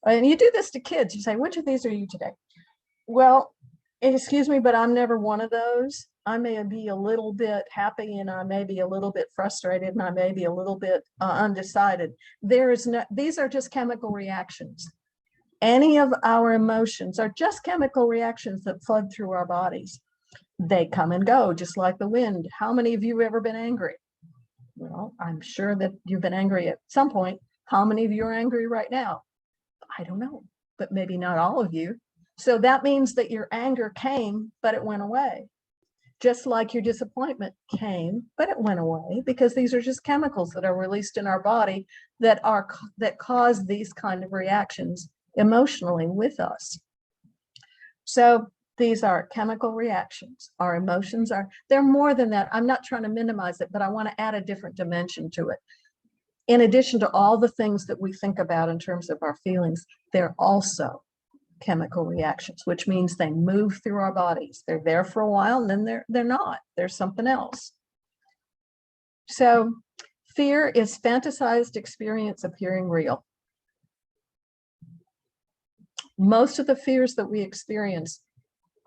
And you do this to kids, you say, which of these are you today? Well, excuse me, but I'm never one of those. I may be a little bit happy and I may be a little bit frustrated and I may be a little bit undecided. These are just chemical reactions. Any of our emotions are just chemical reactions that flood through our bodies. They come and go, just like the wind. How many of you have ever been angry? Well, I'm sure that you've been angry at some point. How many of you are angry right now? I don't know, but maybe not all of you. So that means that your anger came, but it went away. Just like your disappointment came, but it went away, because these are just chemicals that are released in our body that cause these kind of reactions emotionally with us. So these are chemical reactions. Our emotions they're more than that. I'm not trying to minimize it, but I want to add a different dimension to it. In addition to all the things that we think about in terms of our feelings, they're also chemical reactions, which means they move through our bodies. They're there for a while and then they're not. There's something else. So fear is fantasized experience appearing real. Most of the fears that we experience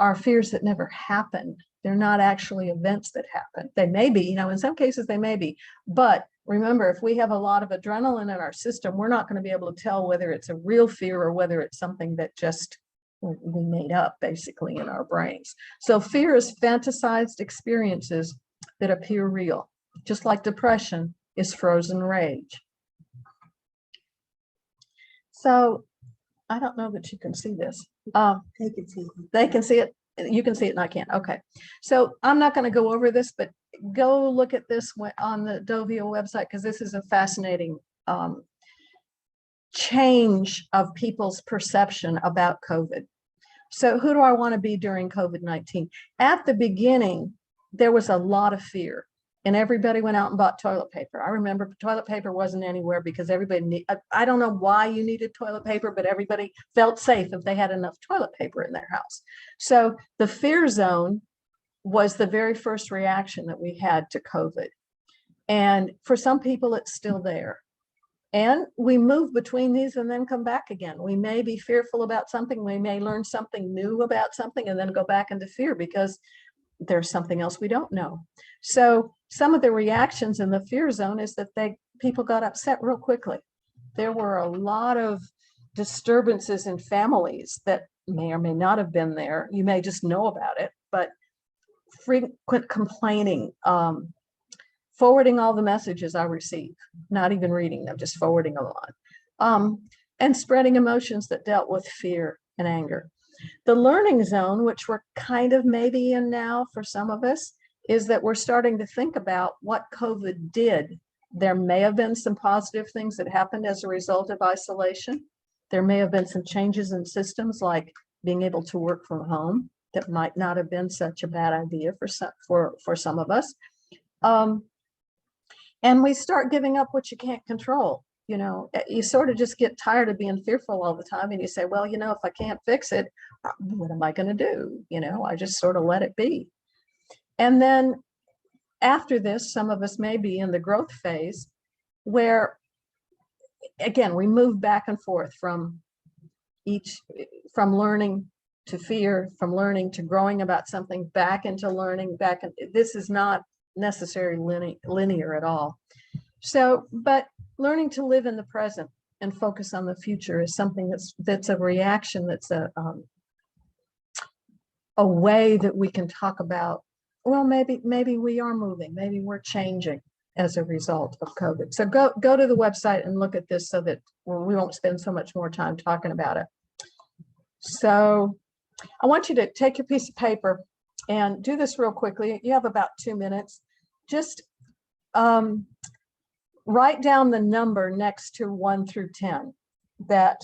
are fears that never happen. They're not actually events that happen. They may be, in some cases they may be, but remember, if we have a lot of adrenaline in our system, we're not going to be able to tell whether it's a real fear or whether it's something that just we made up basically in our brains. So fear is fantasized experiences that appear real, just like depression is frozen rage. So I don't know that you can see this. They can see. They can see it. You can see it and I can't. Okay. So I'm not going to go over this, but go look at this on the DOVIA website, because this is a fascinating change of people's perception about COVID. So who do I want to be during COVID-19? At the beginning, there was a lot of fear and everybody went out and bought toilet paper. I remember toilet paper wasn't anywhere because everybody I don't know why you needed toilet paper, but everybody felt safe if they had enough toilet paper in their house. So the fear zone was the very first reaction that we had to COVID. And for some people, it's still there. And we move between these and then come back again. We may be fearful about something. We may learn something new about something and then go back into fear because there's something else we don't know. So some of the reactions in the fear zone is that people got upset real quickly. There were a lot of disturbances in families that may or may not have been there. You may just know about it, but frequent complaining, forwarding all the messages I receive, not even reading them, just forwarding them on, and spreading emotions that dealt with fear and anger. The learning zone, which we're kind of maybe in now for some of us, is that we're starting to think about what COVID did. There may have been some positive things that happened as a result of isolation. There may have been some changes in systems like being able to work from home that might not have been such a bad idea for some of us. And we start giving up what you can't control. You know, you sort of just get tired of being fearful all the time, and you say, well, you know, if I can't fix it, what am I going to do? You know, I just sort of let it be. And then after this, some of us may be in the growth phase where, again, we move back and forth from learning to fear, from learning to growing about something, back into learning, this is not necessarily linear at all. So, but learning to live in the present and focus on the future is something that's a reaction, that's a way that we can talk about, well, maybe we are moving, maybe we're changing as a result of COVID. So go to the website and look at this so that we won't spend so much more time talking about it. So I want you to take your piece of paper and do this real quickly. You have about 2 minutes. Just write down the number next to 1 through 10. That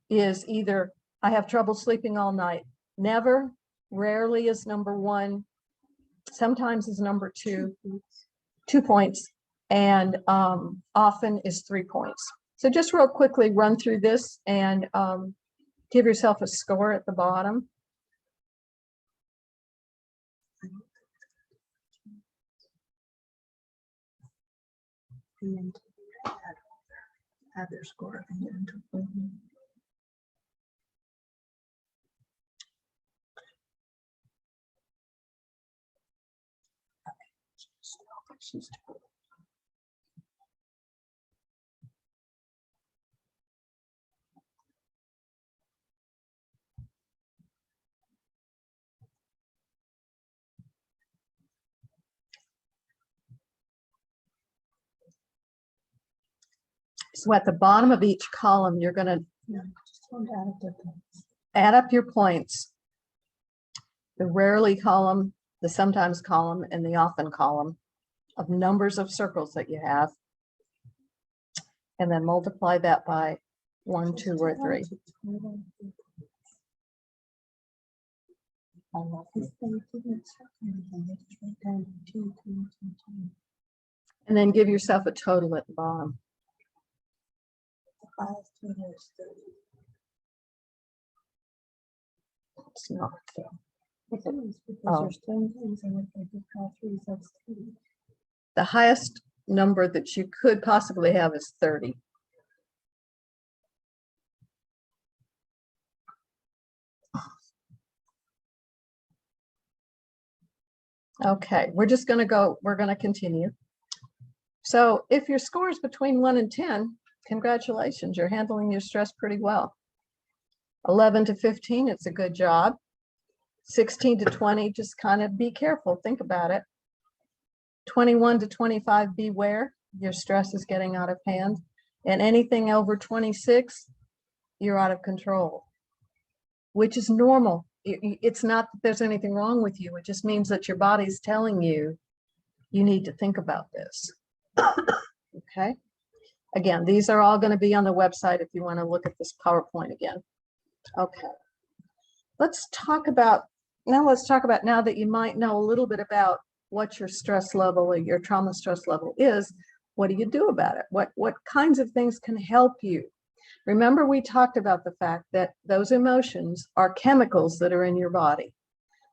is either I have trouble sleeping all night, never, rarely is number 1, sometimes is number 2, 2 points, and often is 3 points. So just real quickly run through this and give yourself a score at the bottom. And add their score. So at the bottom of each column, you're going to add up your points. The rarely column, the sometimes column, and the often column of numbers of circles that you have. And then multiply that by 1, 2, or 3. And then give yourself a total at the bottom. It's not fair. Oh. The highest number that you could possibly have is 30. Okay, we're going to continue. So if your score is between 1 and 10, congratulations, you're handling your stress pretty well. 11 to 15, it's a good job. 16 to 20, just kind of be careful, think about it. 21 to 25, beware, your stress is getting out of hand. And anything over 26, you're out of control, which is normal. It's not that there's anything wrong with you. It just means that your body's telling you, you need to think about this. Okay. Again, these are all going to be on the website if you want to look at this PowerPoint again. Okay. Let's talk about now that you might know a little bit about what your stress level or your trauma stress level is, what do you do about it? What kinds of things can help you? Remember, we talked about the fact that those emotions are chemicals that are in your body.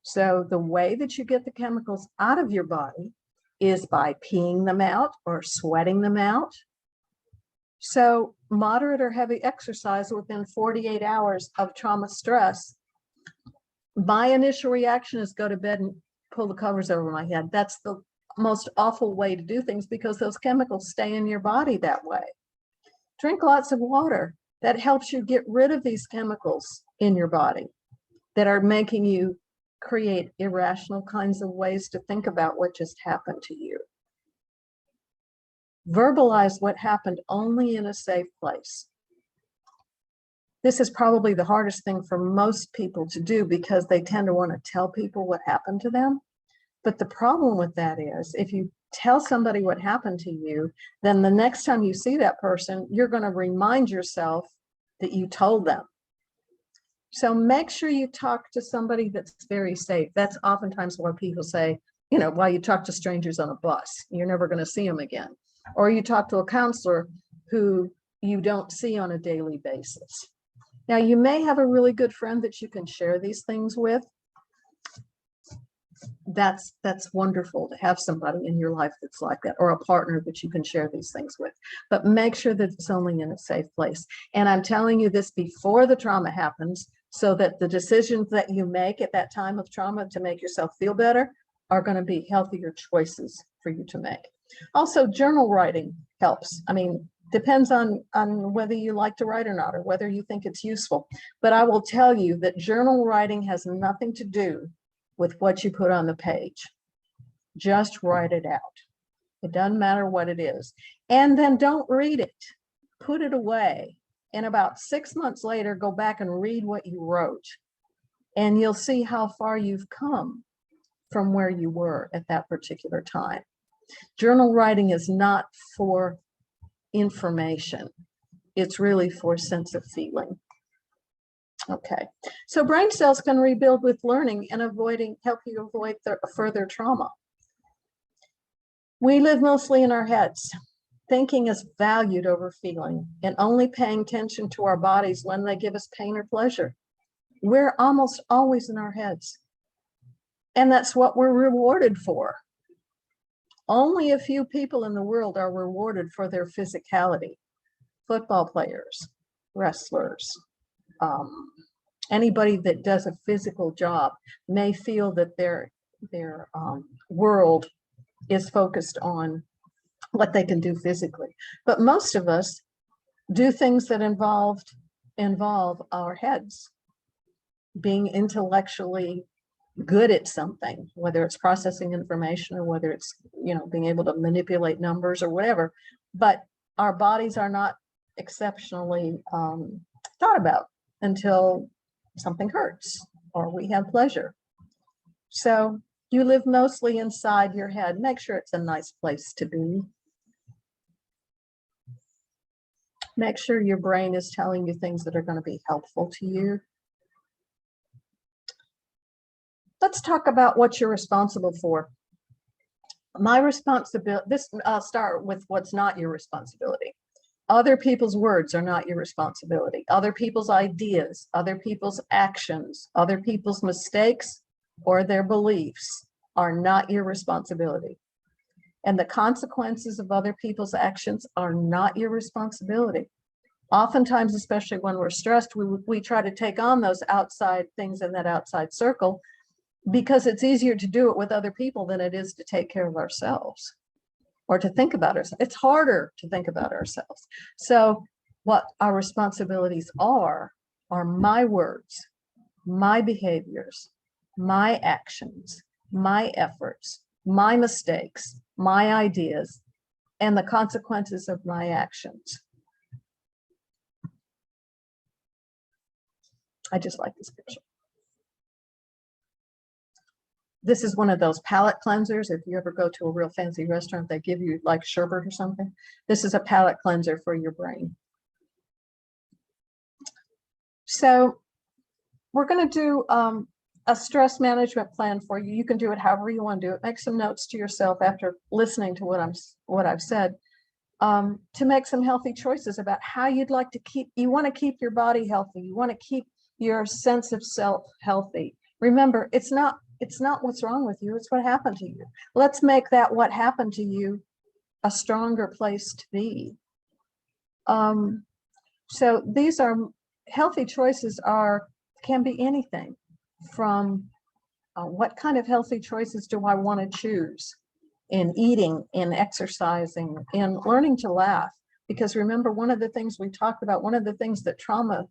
So the way that you get the chemicals out of your body is by peeing them out or sweating them out. So moderate or heavy exercise within 48 hours of trauma stress. My initial reaction is go to bed and pull the covers over my head. That's the most awful way to do things because those chemicals stay in your body that way. Drink lots of water. That helps you get rid of these chemicals in your body. that are making you create irrational kinds of ways to think about what just happened to you. Verbalize what happened only in a safe place. This is probably the hardest thing for most people to do because they tend to want to tell people what happened to them. But the problem with that is if you tell somebody what happened to you, then the next time you see that person, you're going to remind yourself that you told them. So make sure you talk to somebody that's very safe. That's oftentimes why people say, you know, why you talk to strangers on a bus, you're never going to see them again. Or you talk to a counselor who you don't see on a daily basis. Now, you may have a really good friend that you can share these things with. That's wonderful to have somebody in your life that's like that, or a partner that you can share these things with. But make sure that it's only in a safe place. And I'm telling you this before the trauma happens, so that the decisions that you make at that time of trauma to make yourself feel better are going to be healthier choices for you to make. Also, journal writing helps. I mean, depends on whether you like to write or not, or whether you think it's useful. But I will tell you that journal writing has nothing to do with what you put on the page. Just write it out. It doesn't matter what it is. And then don't read it. Put it away. And about 6 months later, go back and read what you wrote. And you'll see how far you've come from where you were at that particular time. Journal writing is not for information. It's really for sense of feeling. Okay, so brain cells can rebuild with learning and help you avoid further trauma. We live mostly in our heads. Thinking is valued over feeling, and only paying attention to our bodies when they give us pain or pleasure. We're almost always in our heads, and that's what we're rewarded for. Only a few people in the world are rewarded for their physicality. Football players, wrestlers, anybody that does a physical job may feel that their world is focused on what they can do physically. But most of us do things that involve our heads, being intellectually good at something, whether it's processing information or whether it's, you know, being able to manipulate numbers or whatever. But our bodies are not exceptionally thought about until something hurts or we have pleasure. So you live mostly inside your head. Make sure it's a nice place to be. Make sure your brain is telling you things that are going to be helpful to you. Let's talk about what you're responsible for. My responsibility, I'll start with what's not your responsibility. Other people's words are not your responsibility. Other people's ideas, other people's actions, other people's mistakes or their beliefs are not your responsibility. And the consequences of other people's actions are not your responsibility. Oftentimes, especially when we're stressed, we try to take on those outside things in that outside circle because it's easier to do it with other people than it is to take care of ourselves or to think about ourselves. It's harder to think about ourselves. So what our responsibilities are my words, my behaviors, my actions, my efforts, my mistakes, my ideas, and the consequences of my actions. I just like this picture. This is one of those palate cleansers. If you ever go to a real fancy restaurant, they give you like sherbet or something. This is a palate cleanser for your brain. So we're going to do a stress management plan for you. You can do it however you want to do it. Make some notes to yourself after listening to what I've said, to make some healthy choices about how you'd like to keep. You want to keep your body healthy. You want to keep your sense of self healthy. Remember, it's not what's wrong with you, it's what happened to you. Let's make that what happened to you a stronger place to be. So these are healthy choices can be anything from what kind of healthy choices do I want to choose in eating, in exercising, in learning to laugh. Because remember, one of the things we talked about, one of the things that trauma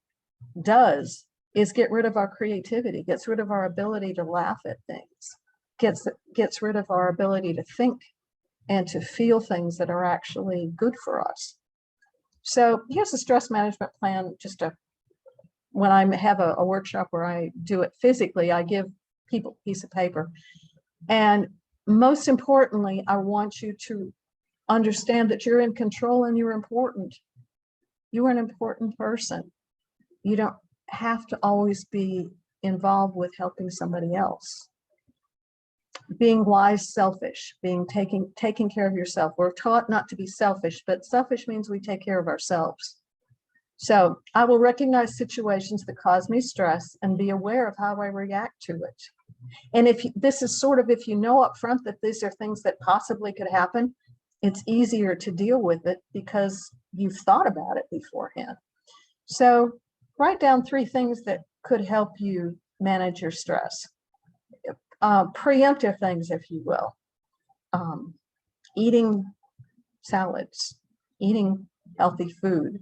does is get rid of our creativity, gets rid of our ability to laugh at things, gets rid of our ability to think and to feel things that are actually good for us. So here's a stress management plan. When I have a workshop where I do it physically, I give people a piece of paper. And most importantly, I want you to understand that you're in control and you're important. You are an important person. You don't have to always be involved with helping somebody else. Being wise, selfish, taking care of yourself. We're taught not to be selfish, but selfish means we take care of ourselves. So I will recognize situations that cause me stress and be aware of how I react to it. And if you know up front that these are things that possibly could happen, it's easier to deal with it because you've thought about it beforehand. So write down 3 things that could help you manage your stress. Preemptive things, if you will. Eating salads, eating healthy food,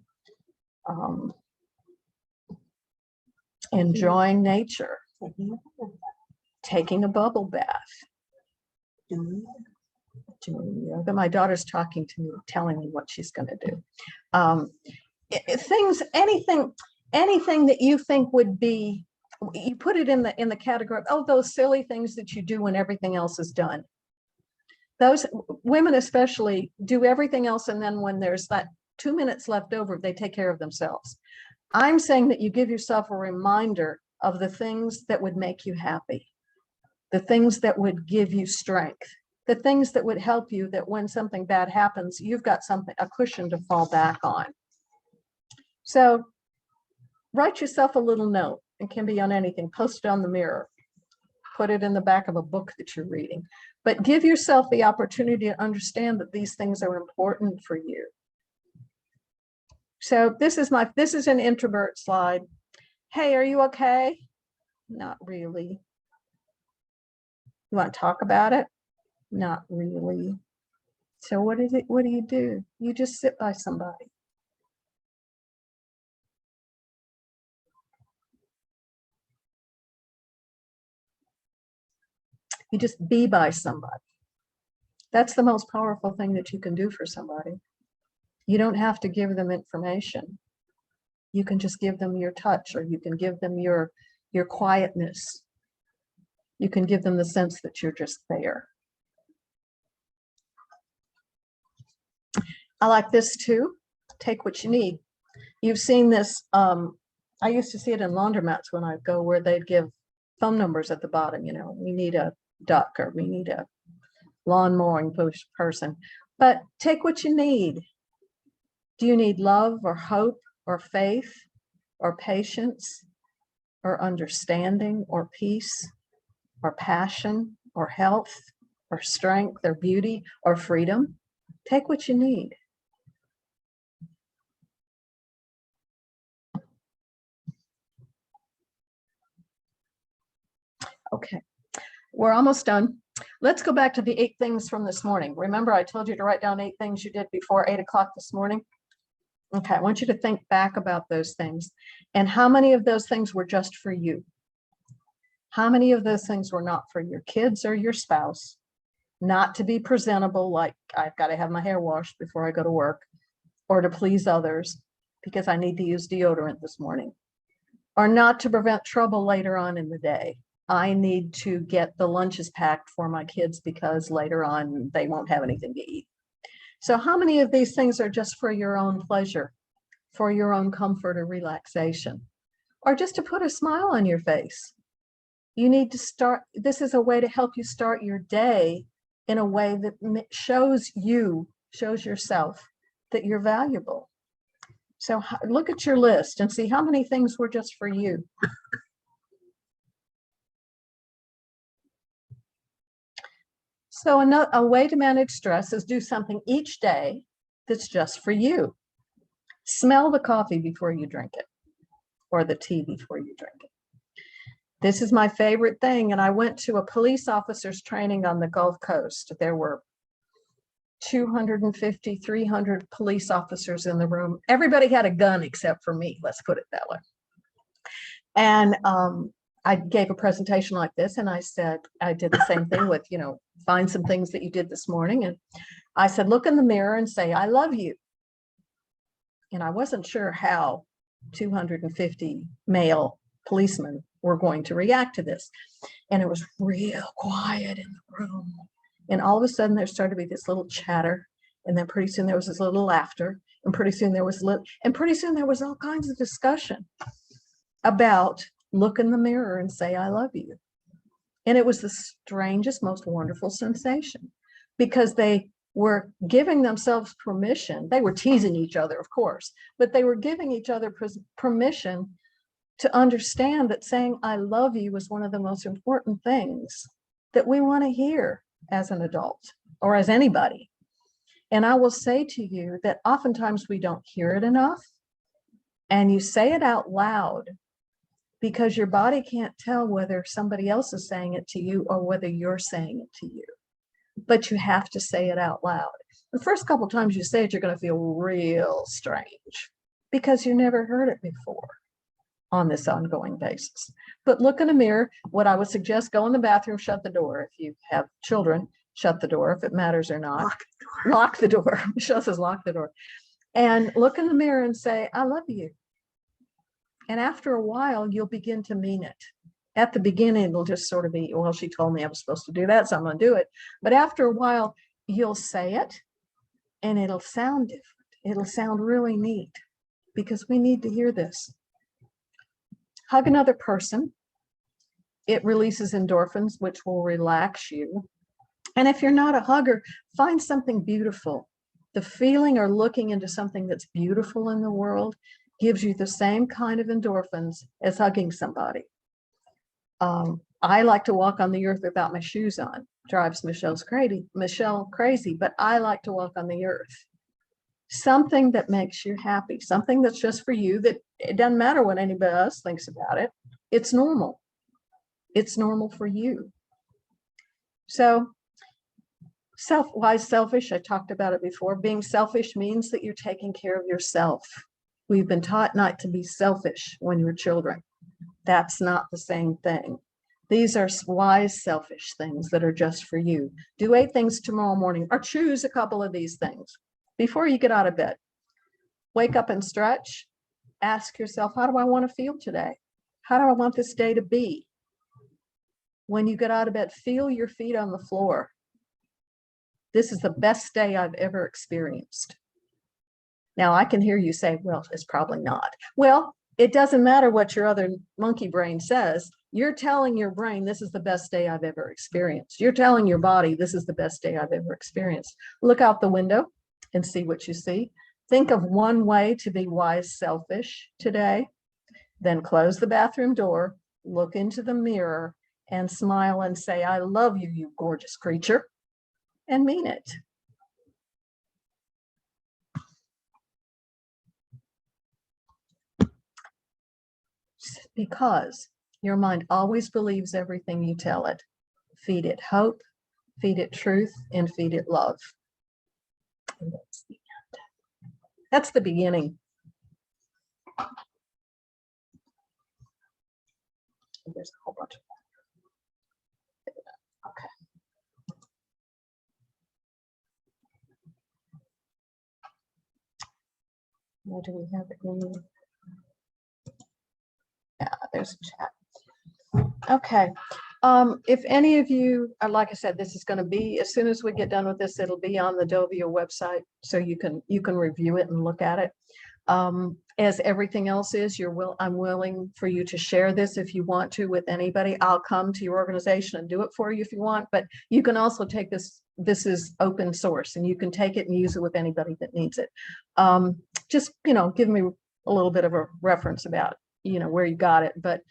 enjoying nature, taking a bubble bath, doing yoga. My daughter's talking to me, telling me what she's going to do. Anything that you think would be, you put it in the category of, oh, those silly things that you do when everything else is done. Those women especially do everything else, and then when there's that 2 minutes left over, they take care of themselves. I'm saying that you give yourself a reminder of the things that would make you happy, the things that would give you strength, the things that would help you, that when something bad happens, you've got a cushion to fall back on. So write yourself a little note. It can be on anything. Post it on the mirror. Put it in the back of a book that you're reading. But give yourself the opportunity to understand that these things are important for you. So this is an introvert slide. Hey, are you okay? Not really. You want to talk about it? Not really. So what do you do? You just sit by somebody. You just be by somebody. That's the most powerful thing that you can do for somebody. You don't have to give them information. You can just give them your touch, or you can give them your quietness. You can give them the sense that you're just there. I like this too. Take what you need. You've seen this. I used to see it in laundromats when I go, where they'd give phone numbers at the bottom. You know, we need a duck, or we need a lawn mowing person. But take what you need. Do you need love, or hope, or faith, or patience, or understanding, or peace, or passion, or health, or strength, or beauty, or freedom? Take what you need. Okay, we're almost done. Let's go back to the 8 things from this morning. Remember, I told you to write down 8 things you did before 8 o'clock this morning? Okay, I want you to think back about those things. And how many of those things were just for you? How many of those things were not for your kids or your spouse? Not to be presentable, like I've got to have my hair washed before I go to work, or to please others because I need to use deodorant this morning, or not to prevent trouble later on in the day. I need to get the lunches packed for my kids because later on they won't have anything to eat. So how many of these things are just for your own pleasure, for your own comfort or relaxation, or just to put a smile on your face? You need to start. This is a way to help you start your day in a way that shows yourself that you're valuable. So look at your list and see how many things were just for you. So a way to manage stress is do something each day that's just for you. Smell the coffee before you drink it, or the tea before you drink it. This is my favorite thing. And I went to a police officer's training on the Gulf Coast. There were 250, 300 police officers in the room. Everybody had a gun except for me. Let's put it that way. And I gave a presentation like this, and I said, I did the same thing with, find some things that you did this morning. And I said, look in the mirror and say, I love you. And I wasn't sure how 250 male policemen were going to react to this. And it was real quiet in the room. And all of a sudden there started to be this little chatter. And then pretty soon there was this little laughter. And pretty soon there was all kinds of discussion about look in the mirror and say, I love you. And it was the strangest, most wonderful sensation, because they were giving themselves permission. They were teasing each other, of course, but they were giving each other permission to understand that saying I love you was one of the most important things that we want to hear as an adult or as anybody. And I will say to you that oftentimes we don't hear it enough, and you say it out loud because your body can't tell whether somebody else is saying it to you or whether you're saying it to you. But you have to say it out loud. The first couple of times you say it, you're going to feel real strange because you never heard it before on this ongoing basis. But look in a mirror. What I would suggest, go in the bathroom, shut the door. If you have children, shut the door if it matters or not. Lock the door. Michelle says lock the door. And look in the mirror and say, I love you. And after a while, you'll begin to mean it. At the beginning, it'll just sort of be, well, she told me I was supposed to do that, so I'm going to do it. But after a while, you'll say it and it'll sound different. It'll sound really neat because we need to hear this. Hug another person. It releases endorphins, which will relax you. And if you're not a hugger, find something beautiful. The feeling or looking into something that's beautiful in the world gives you the same kind of endorphins as hugging somebody. I like to walk on the earth without my shoes on. Drives Michelle crazy, but I like to walk on the earth. Something that makes you happy, something that's just for you, that it doesn't matter what anybody else thinks about it. It's normal. It's normal for you. So why selfish? I talked about it before. Being selfish means that you're taking care of yourself. We've been taught not to be selfish when you're children. That's not the same thing. These are wise, selfish things that are just for you. Do 8 things tomorrow morning, or choose a couple of these things before you get out of bed. Wake up and stretch. Ask yourself, how do I want to feel today? How do I want this day to be? When you get out of bed, feel your feet on the floor. This is the best day I've ever experienced. Now I can hear you say, well, it's probably not. Well, it doesn't matter what your other monkey brain says. You're telling your brain, this is the best day I've ever experienced. You're telling your body, this is the best day I've ever experienced. Look out the window and see what you see. Think of one way to be wise, selfish today. Then close the bathroom door, look into the mirror and smile and say, I love you, you gorgeous creature, and mean it. Because your mind always believes everything you tell it. Feed it hope, feed it truth, and feed it love. And that's the end. That's the beginning. There's a whole bunch of that. Okay. Where do we have it in? Yeah, there's a chat. Okay. If any of you, like I said, this is going to be, as soon as we get done with this, it'll be on the DOVIA website, so you can review it and look at it. As everything else is, I'm willing for you to share this if you want to with anybody. I'll come to your organization and do it for you if you want, but you can also take this. This is open source, and you can take it and use it with anybody that needs it. Just, give me a little bit of a reference about where you got it, but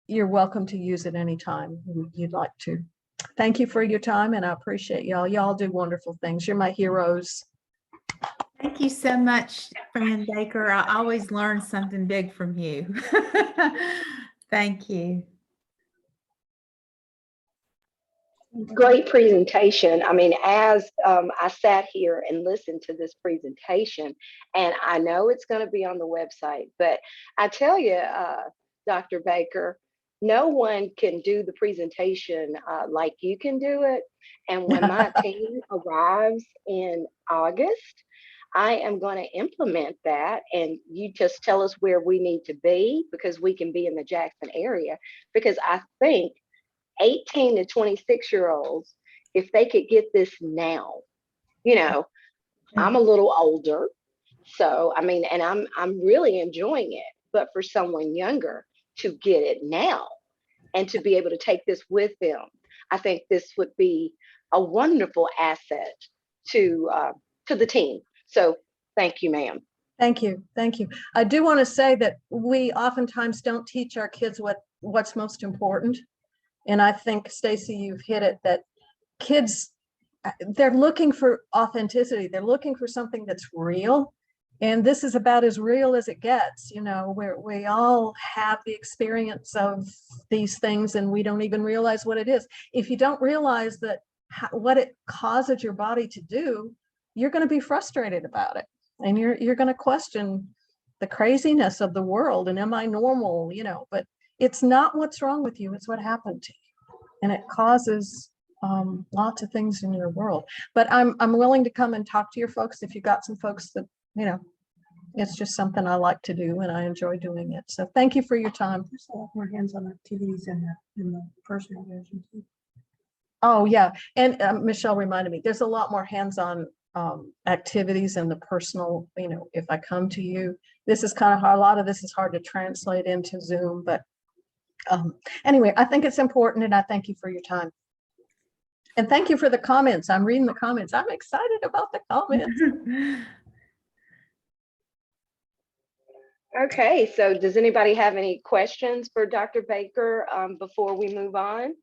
you're welcome to use it anytime you'd like to. Thank you for your time, and I appreciate y'all. Y'all do wonderful things. You're my heroes. Thank you so much, Fran Baker. I always learn something big from you. Thank you. Great presentation. I mean, as I sat here and listened to this presentation, and I know it's going to be on the website, but I tell you, Dr. Baker, no one can do the presentation like you can do it. And when my team arrives in August, I am going to implement that. And you just tell us where we need to be, because we can be in the Jackson area. Because I think 18 to 26-year-olds, if they could get this now, you know, I'm a little older. So, I mean, and I'm really enjoying it. But for someone younger to get it now and to be able to take this with them, I think this would be a wonderful asset to the team. So thank you, ma'am. Thank you. Thank you. I do want to say that we oftentimes don't teach our kids what's most important. And I think, Stacy, you've hit it, that kids, they're looking for authenticity. They're looking for something that's real. And this is about as real as it gets, you know, where we all have the experience of these things and we don't even realize what it is. If you don't realize that what it causes your body to do, you're going to be frustrated about it. And you're going to question the craziness of the world. And am I normal? You know, but it's not what's wrong with you. It's what happened to you. And it causes lots of things in your world. But I'm willing to come and talk to your folks if you've got some folks that, you know, it's just something I like to do and I enjoy doing it. So thank you for your time. There's a lot more hands-on activities in the personal version too. Oh, yeah. And Michelle reminded me, there's a lot more hands-on activities in the personal, you know, if I come to you, this is kind of hard. A lot of this is hard to translate into Zoom, but anyway, I think it's important and I thank you for your time. And thank you for the comments. I'm reading the comments. I'm excited about the comments. Okay, so does anybody have any questions for Dr. Baker before we move on?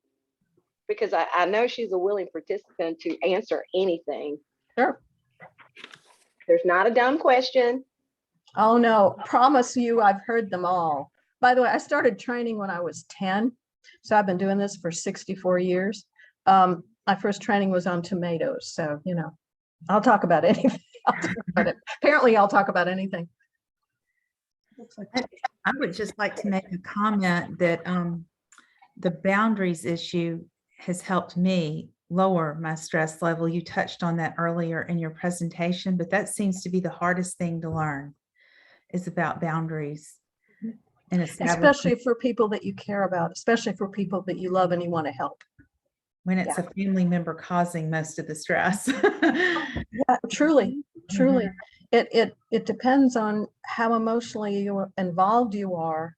Because I know she's a willing participant to answer anything. Sure. There's not a dumb question. Oh, no, promise you, I've heard them all. By the way, I started training when I was 10. So I've been doing this for 64 years. My first training was on tomatoes. So, you know, I'll talk about anything. I'll talk about it. Apparently, I'll talk about anything. Looks like I would just like to make a comment that the boundaries issue has helped me lower my stress level. You touched on that earlier in your presentation, but that seems to be the hardest thing to learn, is about boundaries. And Especially for people that you care about, especially for people that you love and you want to help. when it's a family member causing most of the stress. Yeah, truly. It depends on how emotionally involved you are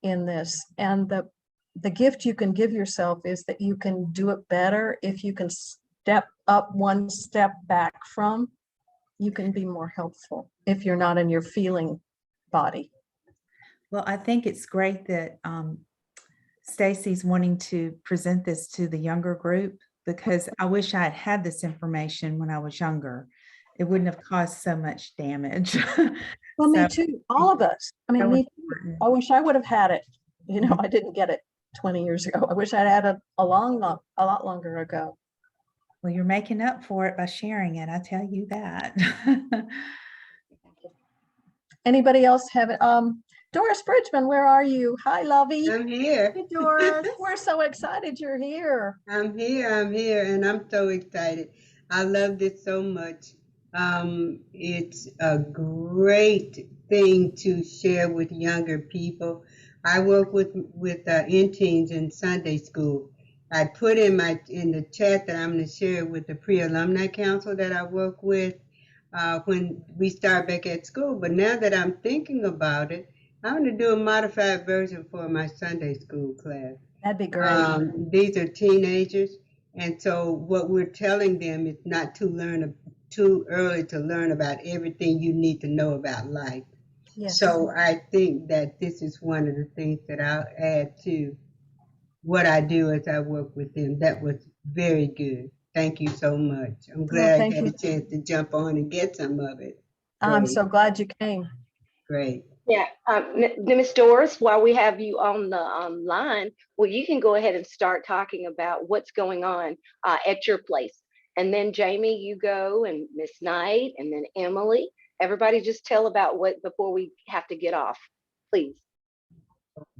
in this. And the gift you can give yourself is that you can do it better if you can step up one step back from. You can be more helpful if you're not in your feeling body. Well, I think it's great that Stacy's wanting to present this to the younger group, because I wish I had had this information when I was younger. It wouldn't have caused so much damage. Well, me So, too. All of us. I mean, so me too. important. I wish I would have had it. You know, I didn't get it 20 years ago. I wish I'd had it a lot longer ago. Well, you're making up for it by sharing it. I tell you that. Anybody else have it? Doris Bridgman, where are you? Hi, Lovey. I'm here. Hey, Doris. We're so excited you're here. I'm here, and I'm so excited. I loved it so much. It's a great thing to share with younger people. I work with in-teens in Sunday school. I put in the chat that I'm going to share with the pre-alumni council that I work with when we start back at school. But now that I'm thinking about it, I'm going to do a modified version for my Sunday school class. That'd be great. These are teenagers, and so what we're telling them is not too early to learn about everything you need to know about life. Yes. So I think that this is one of the things that I'll add to what I do as I work with them. That was very good. Thank you so much. I'm glad I had a chance to jump on and get some of it. I'm Great. so glad you came. Great. Yeah, Ms. Doris, while we have you on the line, well, you can go ahead and start talking about what's going on at your place. And then Jamie, you go, and Miss Knight, and then Emily. Everybody just tell about what before we have to get off, please.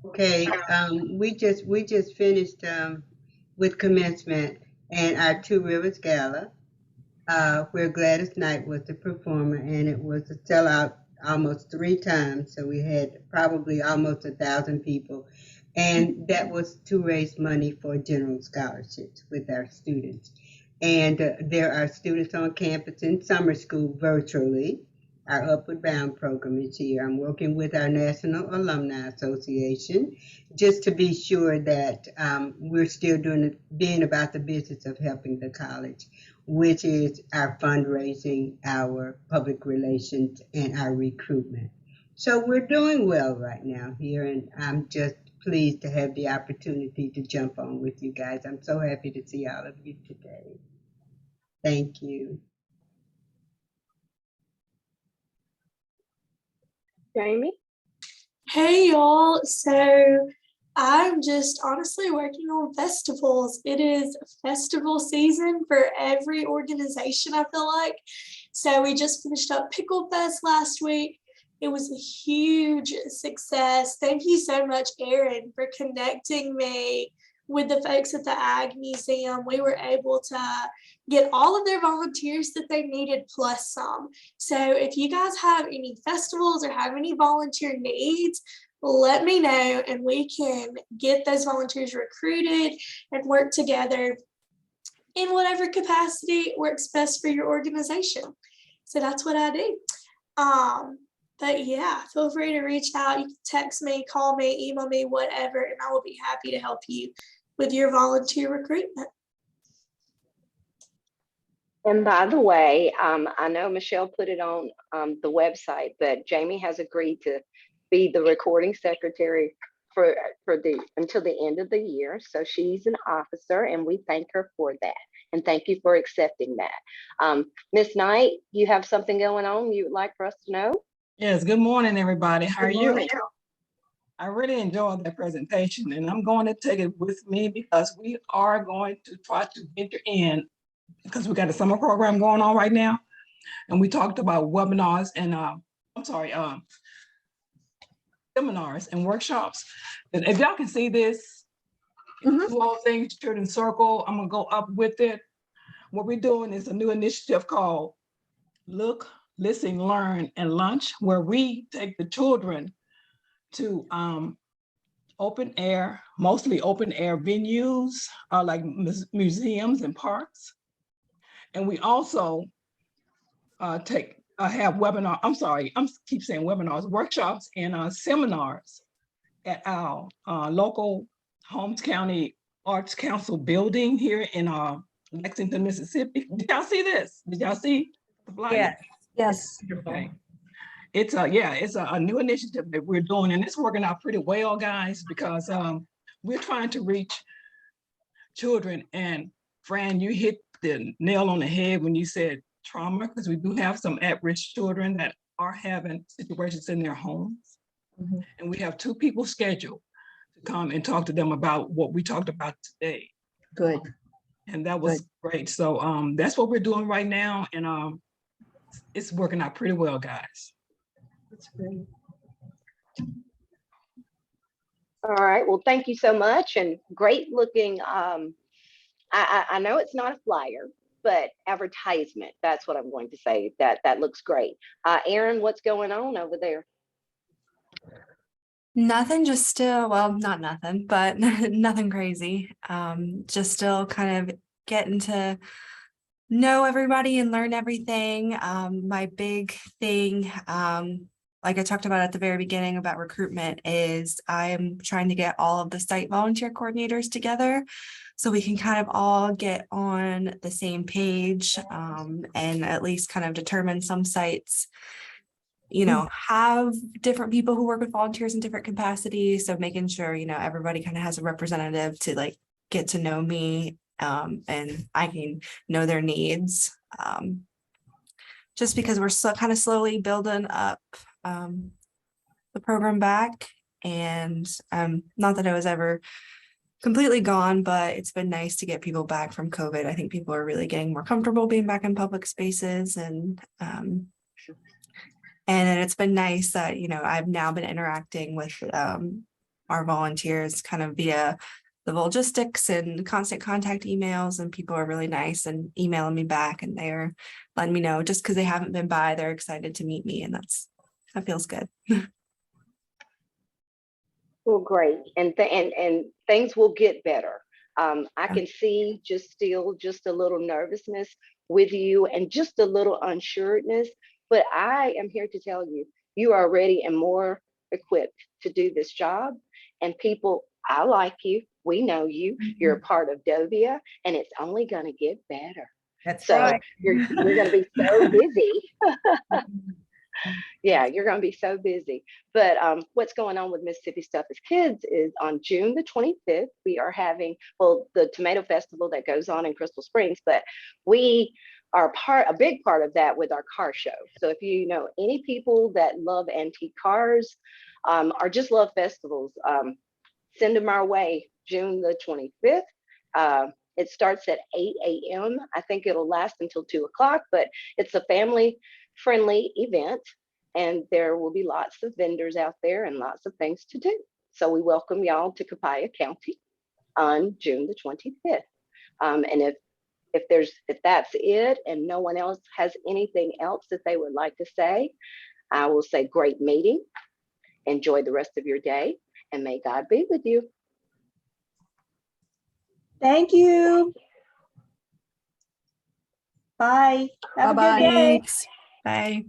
Okay, we just finished with commencement and our Two Rivers Gala, where Gladys Knight was the performer, and it was a sellout almost 3 times. So we had probably almost 1,000 people, and that was to raise money for general scholarships with our students. And there are students on campus in summer school virtually. Our Upward Bound program is here. I'm working with our National Alumni Association just to be sure that we're still being about the business of helping the college, which is our fundraising, our public relations, and our recruitment. So we're doing well right now here, and I'm just pleased to have the opportunity to jump on with you guys. I'm so happy to see all of you today. Thank you. Jamie? Hey y'all, so I'm just honestly working on festivals. It is festival season for every organization, I feel like. So we just finished up Pickle Fest last week. It was a huge success. Thank you so much, Erin, for connecting me with the folks at the Ag Museum. We were able to get all of their volunteers that they needed plus some. So if you guys have any festivals or have any volunteer needs, let me know and we can get those volunteers recruited and work together in whatever capacity works best for your organization. So that's what I do. But yeah, feel free to reach out. You can text me, call me, email me, whatever, and I will be happy to help you with your volunteer recruitment. And by the way, I know Michelle put it on the website, but Jamie has agreed to be the recording secretary for until the end of the year. So she's an officer, and we thank her for that. And thank you for accepting that. Ms. Knight, you have something going on you would like for us to know? Yes, good morning, everybody. How are Good you? morning. I really enjoyed that presentation, and I'm going to take it with me because we are going to try to venture in because we got a summer program going on right now. And we talked about webinars and seminars and workshops. And if y'all can see this, two all things children's circle, I'm gonna go up with it. What we're doing is a new initiative called Look, Listen, Learn, and Lunch, where we take the children to open air, mostly open air venues, like museums and parks. And we also have keep saying webinars, workshops and seminars at our local Holmes County Arts Council building here in Lexington, Mississippi. Did y'all see this? Did y'all see the flyer? Yes. Yes. Okay. It's a new initiative that we're doing, and it's working out pretty well, guys, because we're trying to reach children. And Fran, you hit the nail on the head when you said trauma, because we do have some at-risk children that are having situations in their homes. And we have 2 people scheduled to come and talk to them about what we talked about today. Good. And that was great. So that's what we're doing right now, and it's working out pretty well, guys. That's great. All right. Well, thank you so much. And great looking. I know it's not a flyer, but advertisement. That's what I'm going to say. That looks great. Erin, what's going on over there? Nothing, just still, well, not nothing, but nothing crazy. Just still kind of getting to know everybody and learn everything. My big thing, like I talked about at the very beginning about recruitment, is I am trying to get all of the site volunteer coordinators together so we can kind of all get on the same page, and at least kind of determine some sites, you know, have different people who work with volunteers in different capacities. So making sure, you know, everybody kind of has a representative to like get to know me, and I can know their needs. Just because we're so kind of slowly building up the program back, and not that I was ever completely gone, but it's been nice to get people back from COVID. I think people are really getting more comfortable being back in public spaces, and it's been nice that, you know, I've now been interacting with our volunteers kind of via the logistics and constant contact emails, and people are really nice and emailing me back, and they're letting me know just because they haven't been by, they're excited to meet me, and that feels good. Well, great. And things will get better. I can see just a little nervousness with you and just a little unsureness, but I am here to tell you, you are ready and more equipped to do this job. And people, I like you. We know you. You're a part of DOVIA, and it's only going to get better. That's So right. you're going to be so busy. Yeah, you're going to be so busy. But what's going on with Mississippi Stuff as Kids is on June the 25th, we are having, well, the Tomato Festival that goes on in Crystal Springs, but we are a big part of that with our car show. So if you know any people that love antique cars or just love festivals, send them our way, June the 25th. It starts at 8 a.m. I think it'll last until 2 o'clock, but it's a family-friendly event, and there will be lots of vendors out there and lots of things to do. So we welcome y'all to Copiah County on June the 25th. And if that's it and no one else has anything else that they would like to say, I will say great meeting. Enjoy the rest of your day, and may God be with you. Thank you. Bye. Have a good Bye-bye. day. Thanks. Bye.